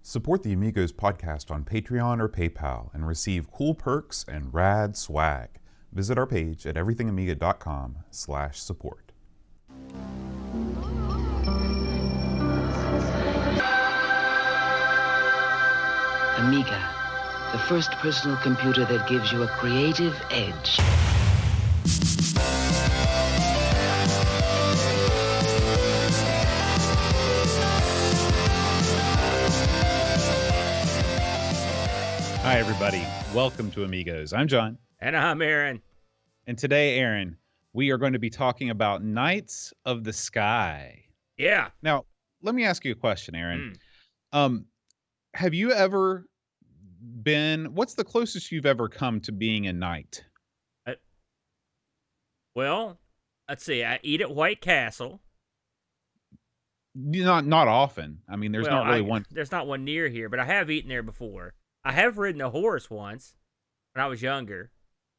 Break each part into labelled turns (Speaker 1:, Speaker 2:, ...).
Speaker 1: Support the Amigos podcast on Patreon or PayPal and receive cool perks and rad swag. Visit our page at everythingamiga.com/support.
Speaker 2: Amiga, the first personal computer that gives you a creative edge.
Speaker 3: Hi, everybody. Welcome to Amigos. I'm John.
Speaker 4: And I'm Aaron.
Speaker 3: And today, Aaron, we are going to be talking about Knights of the Sky.
Speaker 4: Yeah.
Speaker 3: Now, let me ask you a question, Aaron. Have you ever what's the closest you've ever come to being a knight?
Speaker 4: Well, let's see. I eat at White Castle.
Speaker 3: Not often. I mean, there's not really one.
Speaker 4: There's not one near here, but I have eaten there before. I have ridden a horse once when I was younger.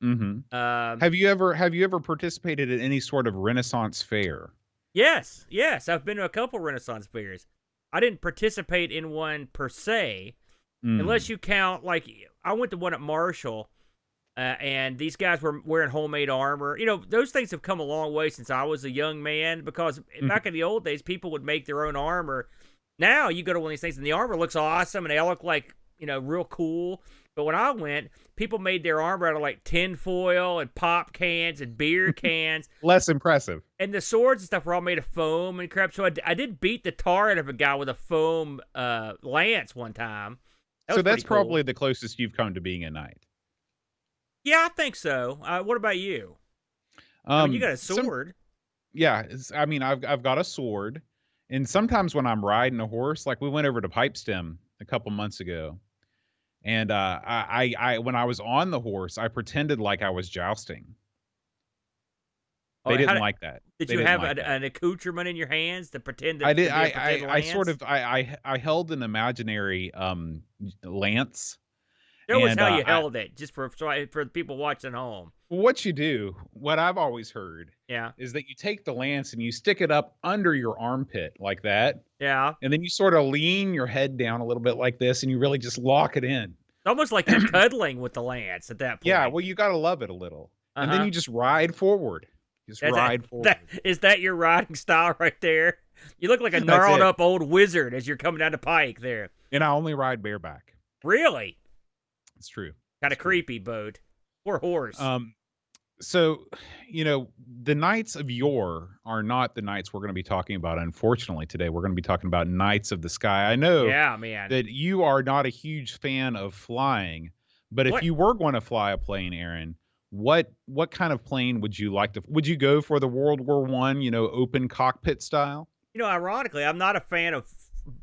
Speaker 3: Mm-hmm. Have you ever participated in any sort of Renaissance fair?
Speaker 4: Yes. I've been to a couple Renaissance fairs. I didn't participate in one per se, unless you count, like, I went to one at Marshall, and these guys were wearing homemade armor. You know, those things have come a long way since I was a young man, because back in the old days, people would make their own armor. Now you go to one of these things, and the armor looks awesome, and they all look like, you know, real cool. But when I went, people made their armor out of like tin foil and pop cans and beer cans.
Speaker 3: Less impressive.
Speaker 4: And the swords and stuff were all made of foam and crap. So I did beat the tar out of a guy with a foam lance one time.
Speaker 3: So that's probably the closest you've come to being a knight.
Speaker 4: Yeah, I think so. What about you? I mean, you got a sword.
Speaker 3: I've got a sword. And sometimes when I'm riding a horse, like we went over to Pipestem a couple months ago. And I when I was on the horse, I pretended like I was jousting. They didn't like that.
Speaker 4: Did you have an accoutrement in your hands to pretend that
Speaker 3: I did? I held an imaginary lance.
Speaker 4: That was how you held it, just for the people watching at home.
Speaker 3: What you do, what I've always heard, is that you take the lance and you stick it up under your armpit like that.
Speaker 4: Yeah.
Speaker 3: And then you sort of lean your head down a little bit like this, and you really just lock it in.
Speaker 4: It's almost like you're cuddling with the lance at that point.
Speaker 3: Yeah, well, you got to love it a little. And then you just ride forward. Ride forward.
Speaker 4: Is that your riding style right there? You look like a gnarled up old wizard as you're coming down the pike there.
Speaker 3: And I only ride bareback.
Speaker 4: Really?
Speaker 3: It's true.
Speaker 4: Kind of creepy, boat. Poor horse.
Speaker 3: So, you know, the knights of yore are not the knights we're going to be talking about. Unfortunately, today we're going to be talking about Knights of the Sky. I know that you are not a huge fan of flying, but if you were going to fly a plane, Aaron, what kind of plane would you like to? Would you go for the World War I, open cockpit style?
Speaker 4: You know, ironically, I'm not a fan of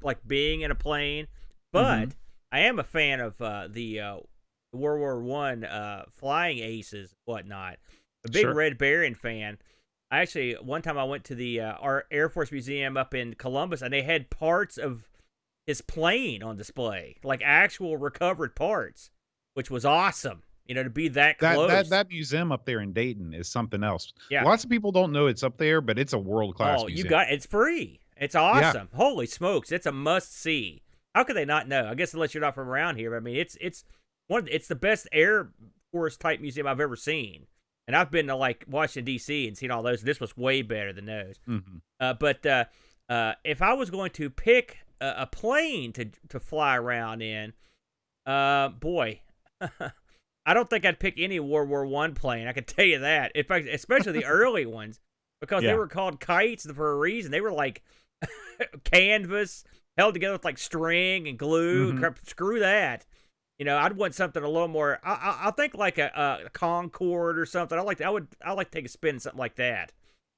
Speaker 4: like being in a plane, but I am a fan of the World War I flying aces, whatnot. A big Red Baron fan. One time I went to the our Air Force Museum up in Columbus, and they had parts of his plane on display, like actual recovered parts, which was awesome. You know, to be that close.
Speaker 3: That museum up there in Dayton is something else.
Speaker 4: Yeah.
Speaker 3: Lots of people don't know it's up there, but it's a world-class museum.
Speaker 4: It's free. It's awesome. Yeah. Holy smokes, it's a must-see. How could they not know? I guess unless you're not from around here. But I mean, it's the best Air Force type museum I've ever seen. And I've been to like Washington D.C. and seen all those. This was way better than those. But if I was going to pick a plane to fly around in, boy, I don't think I'd pick any World War I plane. I can tell you that. In fact, especially the early ones, because they were called kites for a reason. They were like canvas held together with like string and glue. Screw that. You know, I'd want something a little more. I think like a Concorde or something. I like to take a spin in something like that.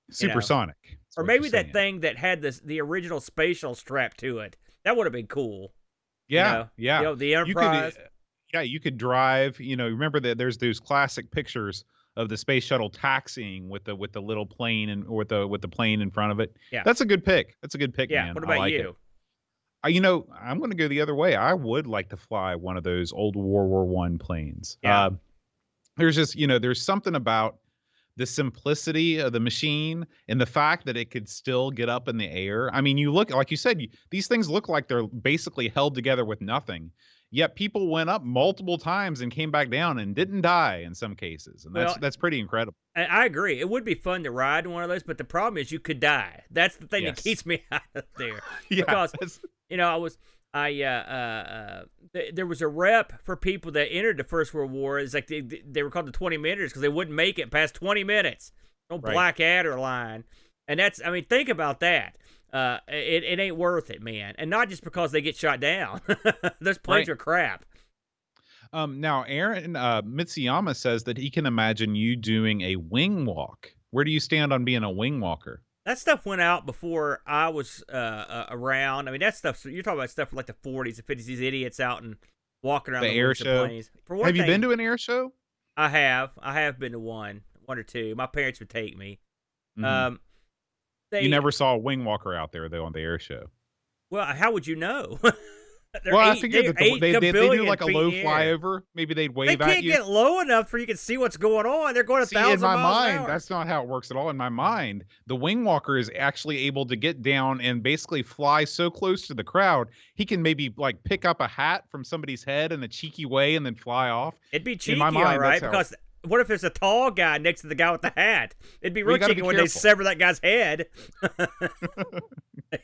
Speaker 3: Supersonic,
Speaker 4: or maybe that thing that had the original spatial strap to it. That would have been cool.
Speaker 3: Yeah,
Speaker 4: You know, the Enterprise.
Speaker 3: You could drive. You know, remember that there's those classic pictures of the space shuttle taxiing with the little plane and with the plane in front of it. Yeah, that's a good pick.
Speaker 4: Yeah.
Speaker 3: Man.
Speaker 4: What about you?
Speaker 3: I'm going to go the other way. I would like to fly one of those old World War I planes.
Speaker 4: Yeah.
Speaker 3: There's just, there's something about the simplicity of the machine and the fact that it could still get up in the air. I mean, you look, like you said, these things look like they're basically held together with nothing. Yet people went up multiple times and came back down and didn't die in some cases. And that's pretty incredible.
Speaker 4: I agree. It would be fun to ride one of those, but the problem is you could die. That's the thing that
Speaker 3: Yes.
Speaker 4: keeps me out of there.
Speaker 3: Yeah,
Speaker 4: Because,
Speaker 3: that's-
Speaker 4: there was a rep for people that entered the First World War. It's like they were called the 20 minutes because they wouldn't make it past 20 minutes. No
Speaker 3: Right.
Speaker 4: Blackadder line. And that's, I mean, think about that. It ain't worth it, man. And not just because they get shot down. Those planes
Speaker 3: Right.
Speaker 4: are crap.
Speaker 3: Now, Aaron Mitsuyama says that he can imagine you doing a wing walk. Where do you stand on being a wing walker?
Speaker 4: That stuff went out before I was around. I mean, that stuff, you're talking about stuff from like the 40s and 50s, these idiots out and walking around
Speaker 3: The
Speaker 4: the
Speaker 3: air
Speaker 4: wings of
Speaker 3: show.
Speaker 4: planes. For one
Speaker 3: Have you
Speaker 4: thing,
Speaker 3: been to an air show?
Speaker 4: I have been to one or two. My parents would take me.
Speaker 3: Mhm.
Speaker 4: They
Speaker 3: You never saw a wing walker out there though on the air show.
Speaker 4: Well, how would you know?
Speaker 3: Well, I figured that they do
Speaker 4: billion
Speaker 3: like a
Speaker 4: feet
Speaker 3: low
Speaker 4: in the air.
Speaker 3: flyover. Maybe they'd
Speaker 4: They
Speaker 3: wave at
Speaker 4: can't
Speaker 3: you.
Speaker 4: get low enough for you can see what's going on. They're going
Speaker 3: See,
Speaker 4: 1,000
Speaker 3: in my
Speaker 4: miles an
Speaker 3: mind,
Speaker 4: hour.
Speaker 3: that's not how it works at all. In my mind, the wing walker is actually able to get down and basically fly so close to the crowd, he can maybe like pick up a hat from somebody's head in a cheeky way and then fly off.
Speaker 4: It'd be cheeky,
Speaker 3: my mind,
Speaker 4: all right,
Speaker 3: that's how-
Speaker 4: because what if there's a tall guy next to the guy with the hat? It'd be
Speaker 3: Well,
Speaker 4: real
Speaker 3: you gotta
Speaker 4: cheeky
Speaker 3: be
Speaker 4: when they
Speaker 3: careful.
Speaker 4: sever that guy's head.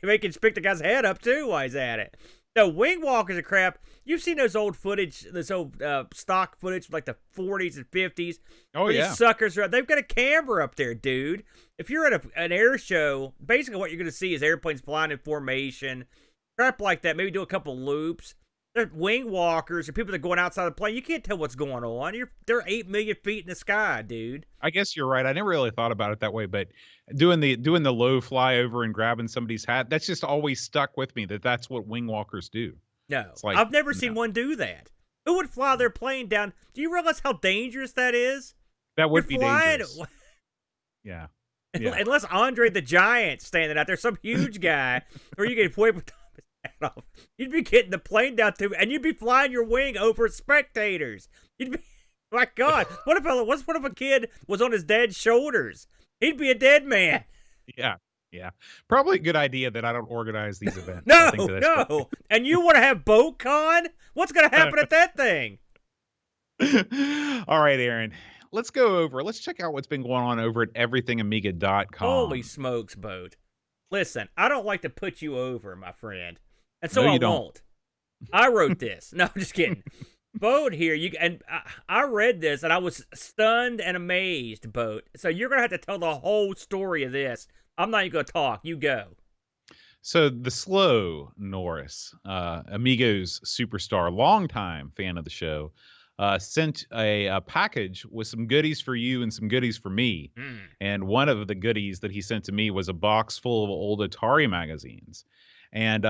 Speaker 4: They can pick the guy's head up too while he's at it. No, wing walkers are crap. You've seen those old footage, this old stock footage from like the 40s and 50s.
Speaker 3: Oh,
Speaker 4: where
Speaker 3: yeah.
Speaker 4: These suckers are. They've got a camera up there, dude. If you're at an air show, basically what you're going to see is airplanes flying in formation, crap like that. Maybe do a couple loops. They're wing walkers or people that are going outside the plane. You can't tell what's going on. They're 8 million feet in the sky, dude.
Speaker 3: I guess you're right. I never really thought about it that way, but doing the low flyover and grabbing somebody's hat, that's just always stuck with me that's what wing walkers do.
Speaker 4: No,
Speaker 3: It's like,
Speaker 4: I've never seen one do that. Who would fly their plane down? Do you realize how dangerous that is?
Speaker 3: That would
Speaker 4: You're
Speaker 3: be
Speaker 4: flying,
Speaker 3: dangerous. Yeah. Yeah.
Speaker 4: Unless Andre the Giant standing out there, some huge guy, or you get away with his hat off. You'd be getting the plane down to, and you'd be flying your wing over spectators. You'd be, my God, what if a kid was on his dad's shoulders? He'd be a dead man.
Speaker 3: Yeah. Yeah. Probably a good idea that I don't organize these events.
Speaker 4: No,
Speaker 3: I think that that's
Speaker 4: no. And you want to have boat con? What's going to happen at that thing?
Speaker 3: All right, Aaron. Let's check out what's been going on over at everythingamiga.com.
Speaker 4: Holy smokes, Boat. Listen, I don't like to put you over, my friend. And so
Speaker 3: No, you
Speaker 4: I
Speaker 3: don't.
Speaker 4: won't. I wrote this. No, I'm just kidding. Boat here, I read this and I was stunned and amazed, Boat. So you're going to have to tell the whole story of this. I'm not even going to talk. You go.
Speaker 3: So the slow Norris, Amigos superstar, longtime fan of the show, sent a package with some goodies for you and some goodies for me. And one of the goodies that he sent to me was a box full of old Atari magazines. And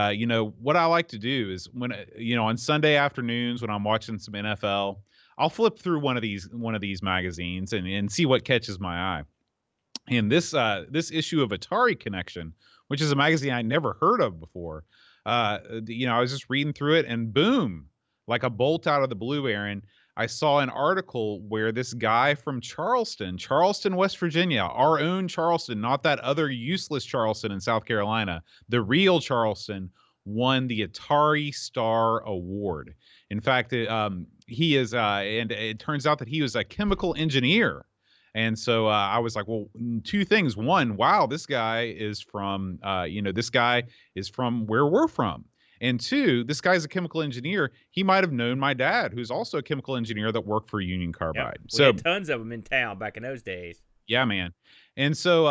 Speaker 3: what I like to do is when on Sunday afternoons when I'm watching some NFL, I'll flip through one of these magazines and see what catches my eye. And this issue of Atari Connection, which is a magazine I never heard of before, I was just reading through it, and boom, like a bolt out of the blue, Aaron, I saw an article where this guy from Charleston, West Virginia, our own Charleston, not that other useless Charleston in South Carolina, the real Charleston, won the Atari Star Award. In fact, he is, and it turns out that he was a chemical engineer. And so I was like, well, two things. One, wow, this guy is from where we're from. And two, this guy's a chemical engineer. He might have known my dad, who's also a chemical engineer that worked for Union Carbide.
Speaker 4: We had tons of them in town back in those days.
Speaker 3: Yeah, man. And so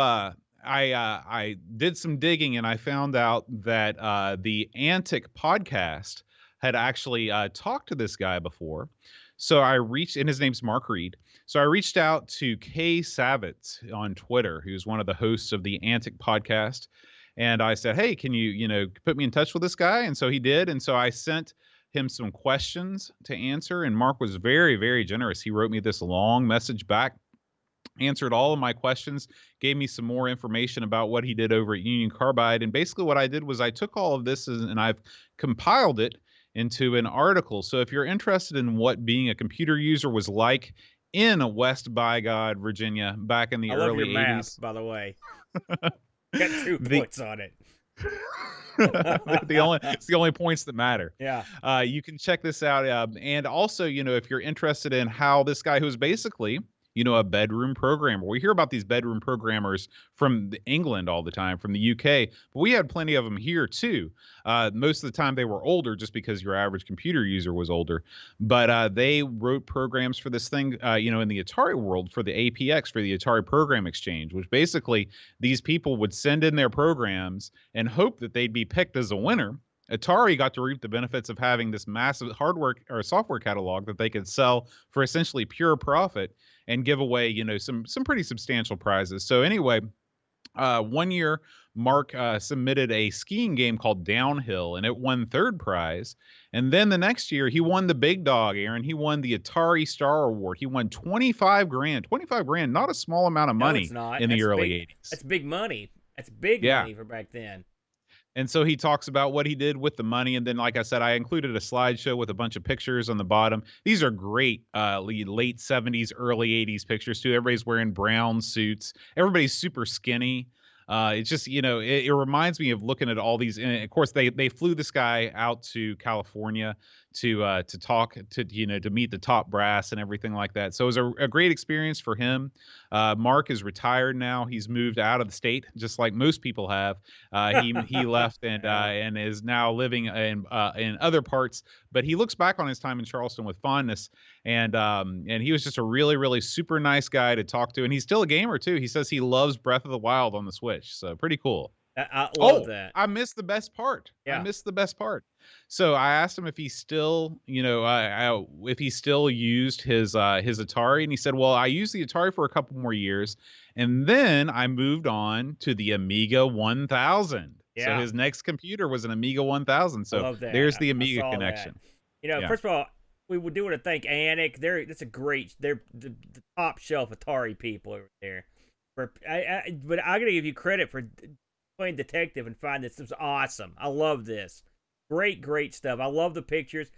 Speaker 3: I did some digging and I found out that the Antic podcast had actually talked to this guy before. So and his name's Mark Reed. So I reached out to Kay Savitz on Twitter, who's one of the hosts of the Antic podcast. And I said, hey, can you, put me in touch with this guy? And so he did. And so I sent him some questions to answer. And Mark was very, very generous. He wrote me this long message back, answered all of my questions, gave me some more information about what he did over at Union Carbide. And basically what I did was I took all of this and I've compiled it into an article. So if you're interested in what being a computer user was like in West Bygod, Virginia, back in the
Speaker 4: I love
Speaker 3: early
Speaker 4: your map,
Speaker 3: 80s.
Speaker 4: by the way. Got 2
Speaker 3: The
Speaker 4: points on it.
Speaker 3: it's the only points that matter.
Speaker 4: Yeah.
Speaker 3: You can check this out, and also, if you're interested in how this guy who's basically, a bedroom programmer. We hear about these bedroom programmers from England all the time, from the UK, but we had plenty of them here too. Most of the time they were older, just because your average computer user was older. But they wrote programs for this thing, in the Atari world, for the APX, for the Atari Program Exchange, which basically these people would send in their programs and hope that they'd be picked as a winner. Atari got to reap the benefits of having this massive hardware or software catalog that they could sell for essentially pure profit and give away, some pretty substantial prizes. So anyway, one year Mark submitted a skiing game called Downhill, and it won third prize. And then the next year he won the big dog, Aaron. He won the Atari Star Award. He won 25 grand. 25 grand, not a small amount of money in the early 80s.
Speaker 4: That's big money. That's big money for back then.
Speaker 3: And so he talks about what he did with the money. And then, like I said, I included a slideshow with a bunch of pictures on the bottom. These are great late 70s, early 80s pictures, too. Everybody's wearing brown suits. Everybody's super skinny. It's just, it reminds me of looking at all these. And of course, they flew this guy out to California to talk to meet the top brass and everything like that. So it was a great experience for him. Mark is retired now. He's moved out of the state, just like most people have. He left and is now living in other parts. But he looks back on his time in Charleston with fondness. And he was just a really, really super nice guy to talk to. And he's still a gamer too. He says he loves Breath of the Wild on the Switch. So pretty cool.
Speaker 4: I love that.
Speaker 3: I missed the best part.
Speaker 4: Yeah.
Speaker 3: I missed the best part. So I asked him if he still, if he still used his Atari, and he said, "Well, I used the Atari for a couple more years, and then I moved on to the Amiga 1000."
Speaker 4: Yeah.
Speaker 3: So his next computer was an Amiga 1000. So
Speaker 4: I love that.
Speaker 3: there's the Amiga connection.
Speaker 4: That. First of all, we do want to thank Anik. They're the top shelf Atari people over there. But I gotta give you credit for playing detective and find this was awesome. I love this. Great stuff. I love the pictures.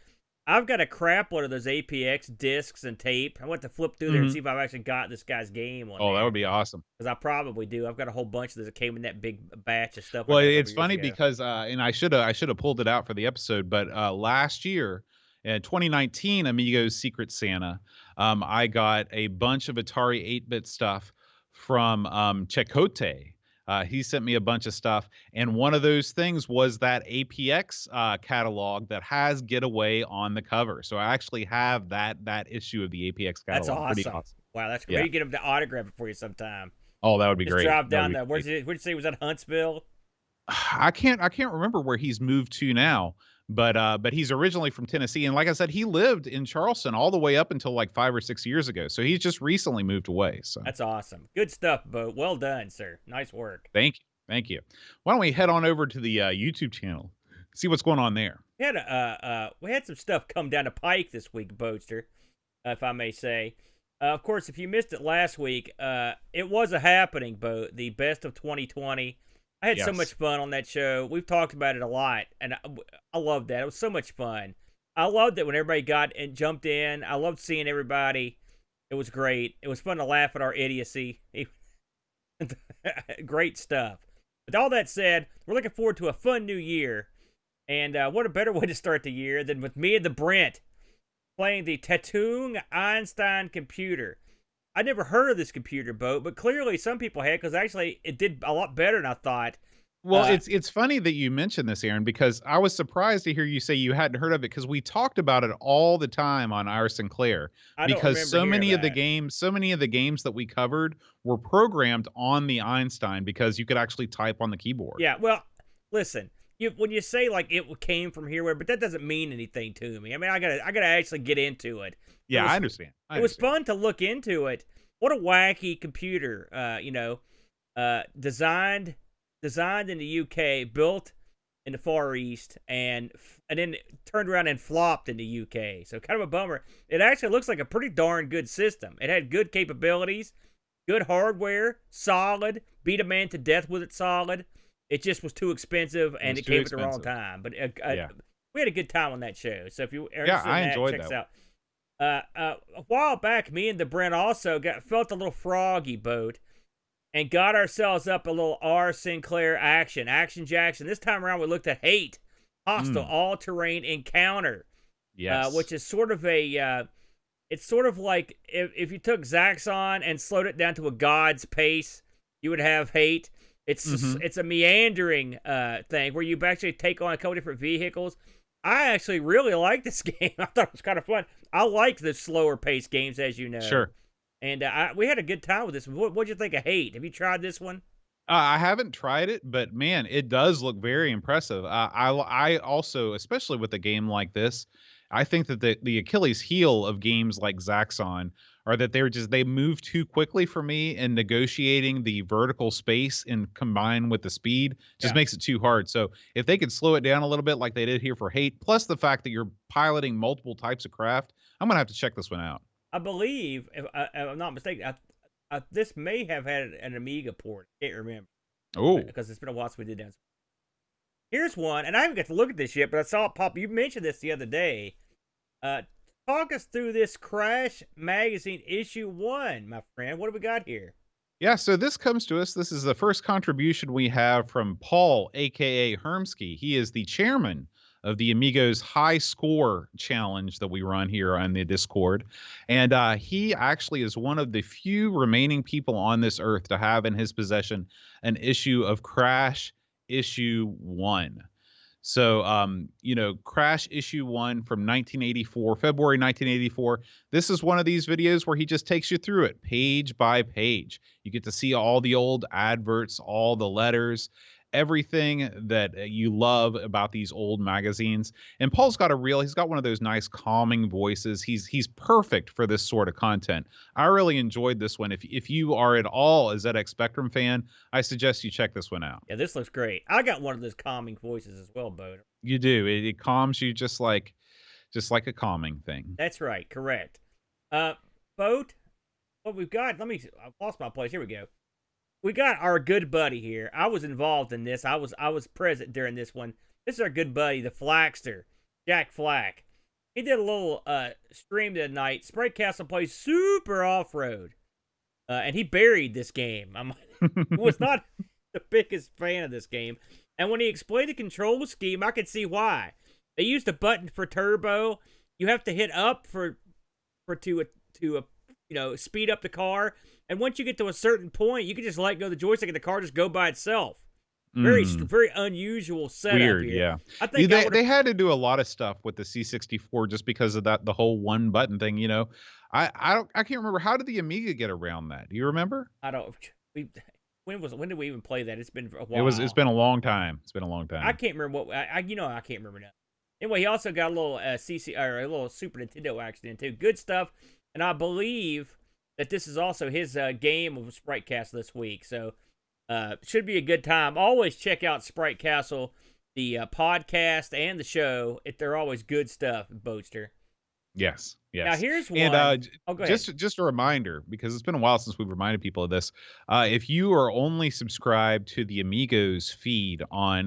Speaker 4: I've got a crap load of those APX discs and tape. I want to flip through there and see if I've actually got this guy's game on there.
Speaker 3: That would be awesome.
Speaker 4: Because I probably do. I've got a whole bunch of those that came in that big batch of stuff.
Speaker 3: Well, it's funny because and I should have pulled it out for the episode, but last year in 2019, Amigos Secret Santa, I got a bunch of Atari 8-bit stuff from Chakotay. He sent me a bunch of stuff, and one of those things was that APX catalog that has Getaway on the cover. So I actually have that issue of the APX catalog.
Speaker 4: That's awesome.
Speaker 3: Pretty awesome.
Speaker 4: Wow, that's great. Yeah. Maybe get him to autograph it for you sometime.
Speaker 3: Oh, that would be great.
Speaker 4: Drive down there. Where'd you say? Was that Huntsville?
Speaker 3: I can't remember where he's moved to now. But he's originally from Tennessee, and like I said, he lived in Charleston all the way up until like 5 or 6 years ago. So he's just recently moved away. So
Speaker 4: that's awesome. Good stuff, Bo. Well done, sir. Nice work.
Speaker 3: Thank you. Why don't we head on over to the YouTube channel, see what's going on there?
Speaker 4: We had some stuff come down the pike this week, Boatster, if I may say. Of course, if you missed it last week, it was a happening, Bo. The best of 2020. I had so much fun on that show. We've talked about it a lot, and I loved that. It was so much fun. I loved it when everybody got and jumped in. I loved seeing everybody. It was great. It was fun to laugh at our idiocy. Great stuff. With all that said, we're looking forward to a fun new year. And what a better way to start the year than with me and the Brent playing the Tatung Einstein computer. I never heard of this computer, Bo, but clearly some people had, because actually it did a lot better than I thought.
Speaker 3: Well, it's funny that you mentioned this, Aaron, because I was surprised to hear you say you hadn't heard of it, because we talked about it all the time on Our Sinclair. Because so many of the games that we covered were programmed on the Einstein because you could actually type on the keyboard.
Speaker 4: Yeah, well, listen, when you say like it came from here, but that doesn't mean anything to me. I mean, I gotta actually get into it.
Speaker 3: Yeah, I understand.
Speaker 4: It was fun to look into it. What a wacky computer, designed in the UK, built in the Far East, and then turned around and flopped in the UK. So kind of a bummer. It actually looks like a pretty darn good system. It had good capabilities, good hardware, solid, beat a man to death with it solid. It just was too expensive, and it came at the wrong time. But we had a good time on that show. So if you are interested in that, check it out. A while back, me and the Brent also felt a little froggy boat and got ourselves up a little R. Sinclair Action Jackson. This time around, we looked at Hate, Hostile All-Terrain Encounter.
Speaker 3: Yes.
Speaker 4: Which is sort of a, it's sort of like if you took Zaxxon and slowed it down to a god's pace, you would have Hate. It's a meandering thing where you actually take on a couple different vehicles. I actually really like this game. I thought it was kind of fun. I like the slower paced games, as you know.
Speaker 3: Sure.
Speaker 4: And we had a good time with this one. What'd you think of Hate? Have you tried this one?
Speaker 3: I haven't tried it, but man, it does look very impressive. I also, especially with a game like this, I think that the Achilles heel of games like Zaxxon are that they move too quickly for me, and negotiating the vertical space and combined with the speed just makes it too hard. So if they could slow it down a little bit like they did here for Hate, plus the fact that you're piloting multiple types of craft, I'm gonna have to check this one out.
Speaker 4: I believe, if I'm not mistaken, this may have had an Amiga port. I can't remember.
Speaker 3: Oh,
Speaker 4: because it's been a while since we did that. Here's one, and I haven't got to look at this yet, but I saw it pop. You mentioned this the other day. Talk us through this Crash Magazine issue 1, my friend. What do we got here?
Speaker 3: Yeah, so this comes to us. This is the first contribution we have from Paul, aka Hermsky. He is the chairman of the Amigos High Score Challenge that we run here on the Discord. And he actually is one of the few remaining people on this earth to have in his possession an issue of Crash issue 1. So, Crash issue 1 from 1984, February 1984. This is one of these videos where he just takes you through it page by page. You get to see all the old adverts, all the letters, everything that you love about these old magazines. And Paul's got he's got one of those nice calming voices. He's perfect for this sort of content. I really enjoyed this one. If you are at all a ZX Spectrum fan, I suggest you check this one out.
Speaker 4: Yeah, this looks great. I got one of those calming voices as well, Bo.
Speaker 3: You do. It calms you just like a calming thing.
Speaker 4: That's right. Correct. Boat, what we've got, I've lost my place. Here we go. We got our good buddy here. I was involved in this. I was present during this one. This is our good buddy, the Flaxter, Jack Flack. He did a little stream the other night. Sprite Castle plays super off-road. And he buried this game. He was not the biggest fan of this game. And when he explained the control scheme, I could see why. They used a button for turbo. You have to hit up to speed up the car. And once you get to a certain point, you can just let go of the joystick and the car just go by itself. Very unusual setup.
Speaker 3: Weird,
Speaker 4: here.
Speaker 3: yeah.
Speaker 4: I think
Speaker 3: they had to do a lot of stuff with the C64 just because of the whole one button thing. I can't remember, how did the Amiga get around that? Do you remember?
Speaker 4: I don't. When did we even play that? It's been a while.
Speaker 3: It's been a long time. It's been a long time.
Speaker 4: I can't remember what I can't remember now. Anyway, he also got a little a little Super Nintendo action too. Good stuff, and I believe that this is also his game of Sprite Castle this week. So should be a good time. Always check out Sprite Castle, the podcast and the show. They're always good stuff, Boatster.
Speaker 3: Yes.
Speaker 4: Now here's one.
Speaker 3: And
Speaker 4: go ahead.
Speaker 3: just a reminder, because it's been a while since we've reminded people of this. If you are only subscribed to the Amigos feed on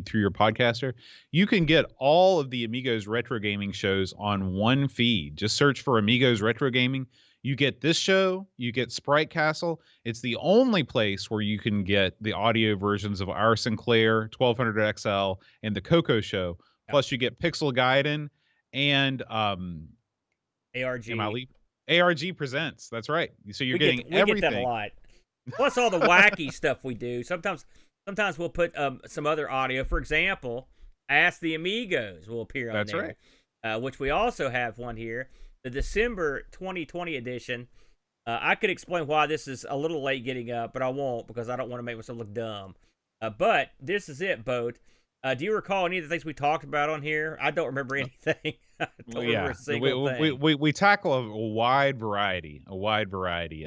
Speaker 3: through your podcaster, you can get all of the Amigos retro gaming shows on one feed. Just search for Amigos Retro Gaming. You get this show, you get Sprite Castle. It's the only place where you can get the audio versions of our Sinclair 1200 XL and the Coco Show. Plus, you get Pixel Gaiden and
Speaker 4: ARG.
Speaker 3: ARG Presents. That's right. So you're getting everything.
Speaker 4: We get that a lot. Plus all the wacky stuff we do. Sometimes we'll put some other audio. For example, Ask the Amigos will appear on
Speaker 3: That's
Speaker 4: there. Right. Which we also have one here. The December 2020 edition. I could explain why this is a little late getting up, but I won't because I don't want to make myself look dumb. But this is it, Boat. Do you recall any of the things we talked about on here? I don't remember anything. I don't remember a single thing.
Speaker 3: We tackle a wide variety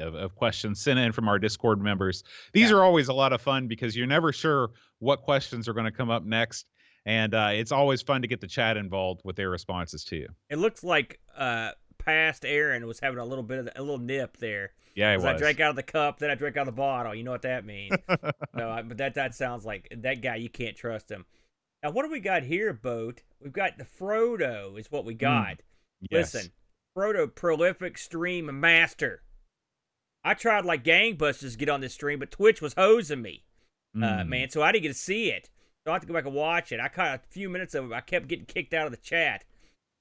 Speaker 3: of questions sent in from our Discord members. These are always a lot of fun because you're never sure what questions are going to come up next. And it's always fun to get the chat involved with their responses to you.
Speaker 4: It looks like past Aaron was having a little nip there.
Speaker 3: Yeah, it was.
Speaker 4: I drank out of the cup, then I drank out of the bottle. You know what that means. But that sounds like that guy. You can't trust him. Now, what do we got here, Boat? We've got the Frodo is what we got.
Speaker 3: Yes.
Speaker 4: Listen, Frodo, prolific stream master. I tried like gangbusters to get on this stream, but Twitch was hosing me, man. So I didn't get to see it. So I have to go back and watch it. I caught a few minutes of it. I kept getting kicked out of the chat.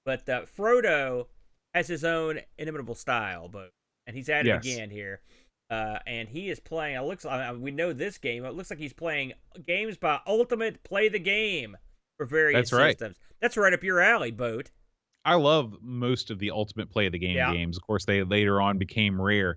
Speaker 4: But Frodo has his own inimitable style, and he's at it again here. And he is playing. It looks like we know this game. It looks like he's playing games by Ultimate Play the Game for various systems. That's right up your alley, Boat.
Speaker 3: I love most of the Ultimate Play of the Game games. Of course, they later on became rare.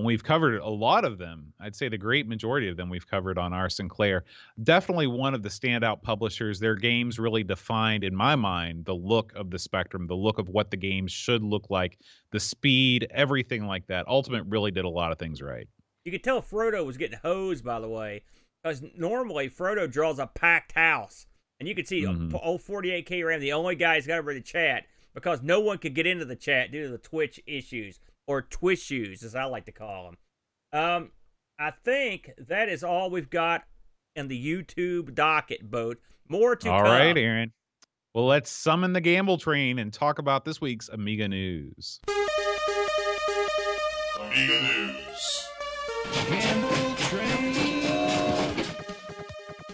Speaker 3: We've covered a lot of them. I'd say the great majority of them we've covered on our Sinclair. Definitely one of the standout publishers. Their games really defined, in my mind, the look of the Spectrum, the look of what the games should look like, the speed, everything like that. Ultimate really did a lot of things right.
Speaker 4: You could tell Frodo was getting hosed, by the way, because normally Frodo draws a packed house. And you can see old 48K Ram, the only guy who's got over the chat, because no one could get into the chat due to the Twitch issues, or Twishues, as I like to call them. I think that is all we've got in the YouTube docket, Boat. More to come.
Speaker 3: All right, Aaron. Well, let's summon the gamble train and talk about this week's Amiga news.
Speaker 5: Amiga news.
Speaker 4: Gamble train.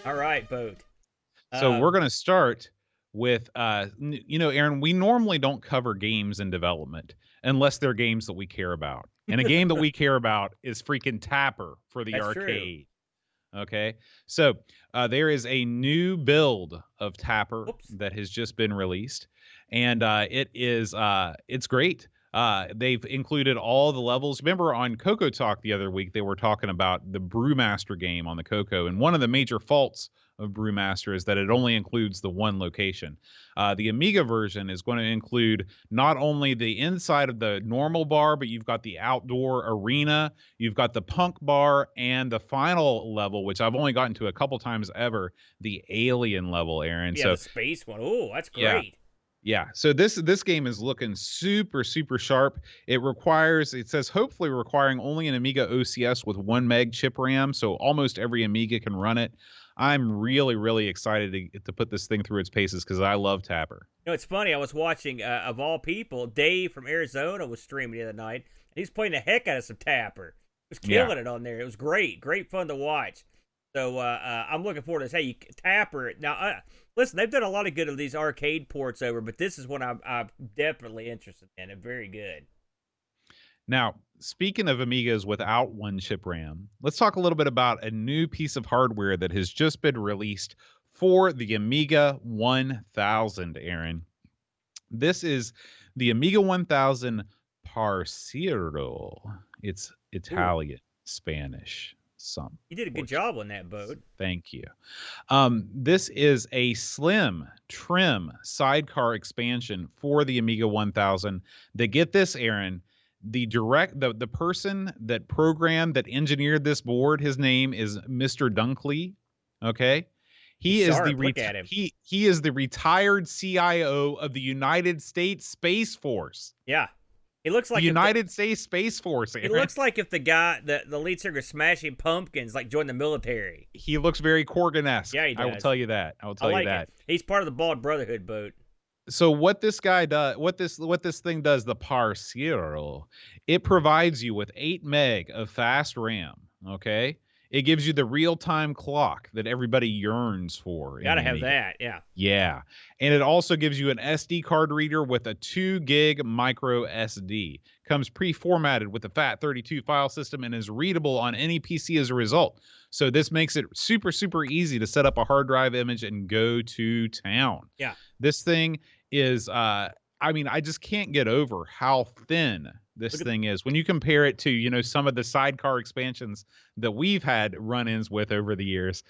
Speaker 4: All right, Boat.
Speaker 3: So we're going to start with, Aaron, we normally don't cover games in development unless they're games that we care about. And a game that we care about is freaking Tapper for the arcade. True. Okay. So there is a new build of Tapper that has just been released. And it's great. They've included all the levels. Remember on Coco Talk the other week, they were talking about the Brewmaster game on the Coco. And one of the major faults of Brewmaster is that it only includes the one location. The Amiga version is going to include not only the inside of the normal bar, but you've got the outdoor arena, you've got the punk bar, and the final level, which I've only gotten to a couple times ever, the alien level, Aaron.
Speaker 4: Yeah, so, the space one. Oh, that's great.
Speaker 3: Yeah, so this game is looking super, super sharp. It says hopefully requiring only an Amiga OCS with 1 meg chip RAM, so almost every Amiga can run it. I'm really, really excited to put this thing through its paces because I love Tapper.
Speaker 4: You know, it's funny. I was watching, of all people, Dave from Arizona was streaming the other night. And he's playing the heck out of some Tapper. He was killing it on there. It was great. Great fun to watch. So I'm looking forward to this. Hey, Tapper. Now, listen, they've done a lot of good of these arcade ports over, but this is one I'm definitely interested in. It's very good.
Speaker 3: Now, speaking of Amigas without 1 chip RAM, let's talk a little bit about a new piece of hardware that has just been released for the Amiga 1000, Aaron. This is the Amiga 1000 Parciero. It's Italian, Spanish.
Speaker 4: You did a good job on that, Boat.
Speaker 3: Thank you. This is a slim, trim sidecar expansion for the Amiga 1000. They get this, Aaron. The person that programmed, that engineered this board, his name is Mr. Dunkley. Okay. He is the retired CIO of the United States Space Force.
Speaker 4: Yeah. He looks like
Speaker 3: the United States Space Force.
Speaker 4: He looks like if the guy, the lead singer Smashing Pumpkins, like joined the military.
Speaker 3: He looks very Corgan-esque.
Speaker 4: Yeah, he does.
Speaker 3: I will tell you that. I will tell you that.
Speaker 4: He's part of the Bald Brotherhood, Boat.
Speaker 3: So what this guy does, what this thing does, the Parciero, it provides you with 8 meg of fast RAM. Okay. It gives you the real-time clock that everybody yearns for.
Speaker 4: Gotta have that, yeah.
Speaker 3: Yeah. And it also gives you an SD card reader with a 2 gig micro SD. Comes pre-formatted with a FAT32 file system and is readable on any PC as a result. So this makes it super, super easy to set up a hard drive image and go to town.
Speaker 4: Yeah.
Speaker 3: This thing is, I just can't get over how thin this thing is when you compare it to, some of the sidecar expansions that we've had run-ins with over the years.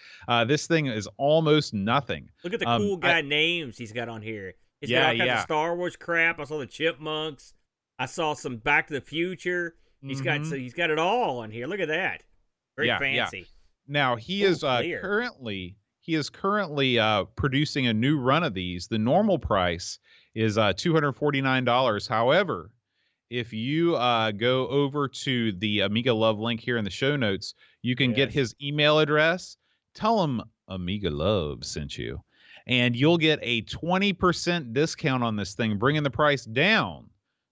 Speaker 3: This thing is almost nothing.
Speaker 4: Look at the cool guy names he's got on here. He's got all kinds of Star Wars crap. I saw the Chipmunks. I saw some Back to the Future. He's got it all on here. Look at that. Very fancy.
Speaker 3: Yeah. Now he is currently producing a new run of these. The normal price is $249. However, if you go over to the Amiga Love link here in the show notes, you can get his email address. Tell him Amiga Love sent you, and you'll get a 20% discount on this thing, bringing the price down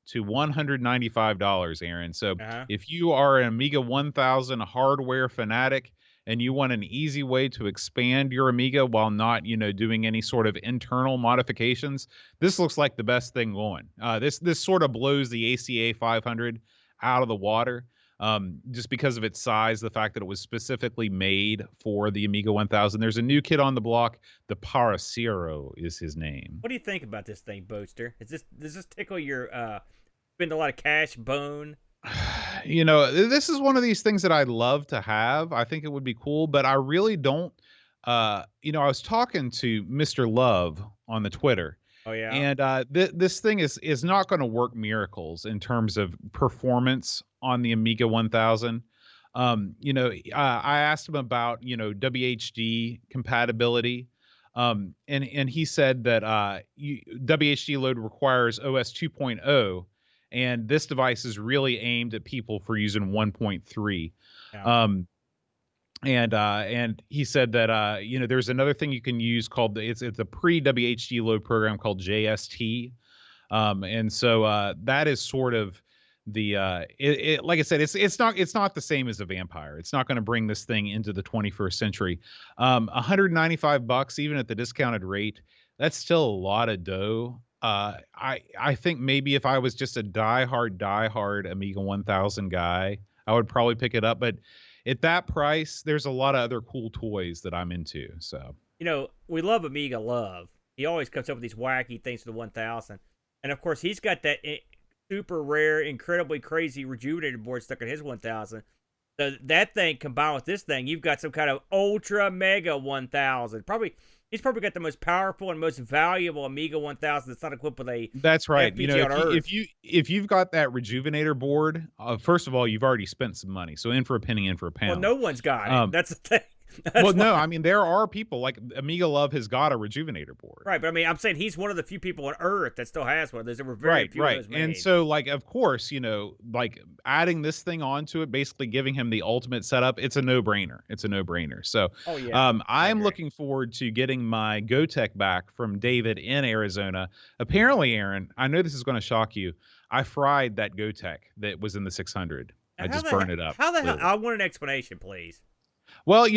Speaker 3: to $195, Aaron. So if you are an Amiga 1000 hardware fanatic and you want an easy way to expand your Amiga while not, doing any sort of internal modifications, this looks like the best thing going. This sort of blows the ACA 500 out of the water. Just because of its size, the fact that it was specifically made for the Amiga 1000. There's a new kid on the block. The Paracero is his name.
Speaker 4: What do you think about this thing, Boaster? Does this tickle your spend a lot of cash bone?
Speaker 3: This is one of these things that I'd love to have. I think it would be cool, but I really don't. I was talking to Mr. Love on the Twitter.
Speaker 4: Oh yeah.
Speaker 3: And this thing is not going to work miracles in terms of performance on the Amiga 1000. I asked him about WHD compatibility, and he said that WHD load requires OS 2.0, and this device is really aimed at people for using 1.3. Yeah. And he said that there's another thing you can use called it's a pre-WHD load program called JST, and so that is sort of the like I said, it's not the same as a Vampire. It's not going to bring this thing into the 21st century. $195, even at the discounted rate, that's still a lot of dough. I think maybe if I was just a diehard Amiga 1000 guy, I would probably pick it up, but at that price, there's a lot of other cool toys that I'm into. So
Speaker 4: we love Amiga Love. He always comes up with these wacky things for the 1000, and of course he's got that super rare, incredibly crazy rejuvenated board stuck in his 1000. So that thing combined with this thing, you've got some kind of ultra mega 1000. He's probably got the most powerful and most valuable Amiga 1000 that's not equipped with a.
Speaker 3: That's right.
Speaker 4: FPGA
Speaker 3: if you've got that rejuvenator board, first of all, you've already spent some money. So in for a penny, in for a pound.
Speaker 4: Well, no one's got it. That's the thing.
Speaker 3: No, I mean, there are people like Amiga Love has got a rejuvenator board.
Speaker 4: Right, but I mean, I'm saying he's one of the few people on Earth that still has one. There were very few of those made.
Speaker 3: And so, of course, like adding this thing onto it, basically giving him the ultimate setup, it's a no-brainer. So, I'm looking forward to getting my GoTech back from David in Arizona. Apparently, Aaron, I know this is going to shock you. I fried that GoTech that was in the 600. I just burned it up.
Speaker 4: How the hell? I want an explanation, please.
Speaker 3: Well,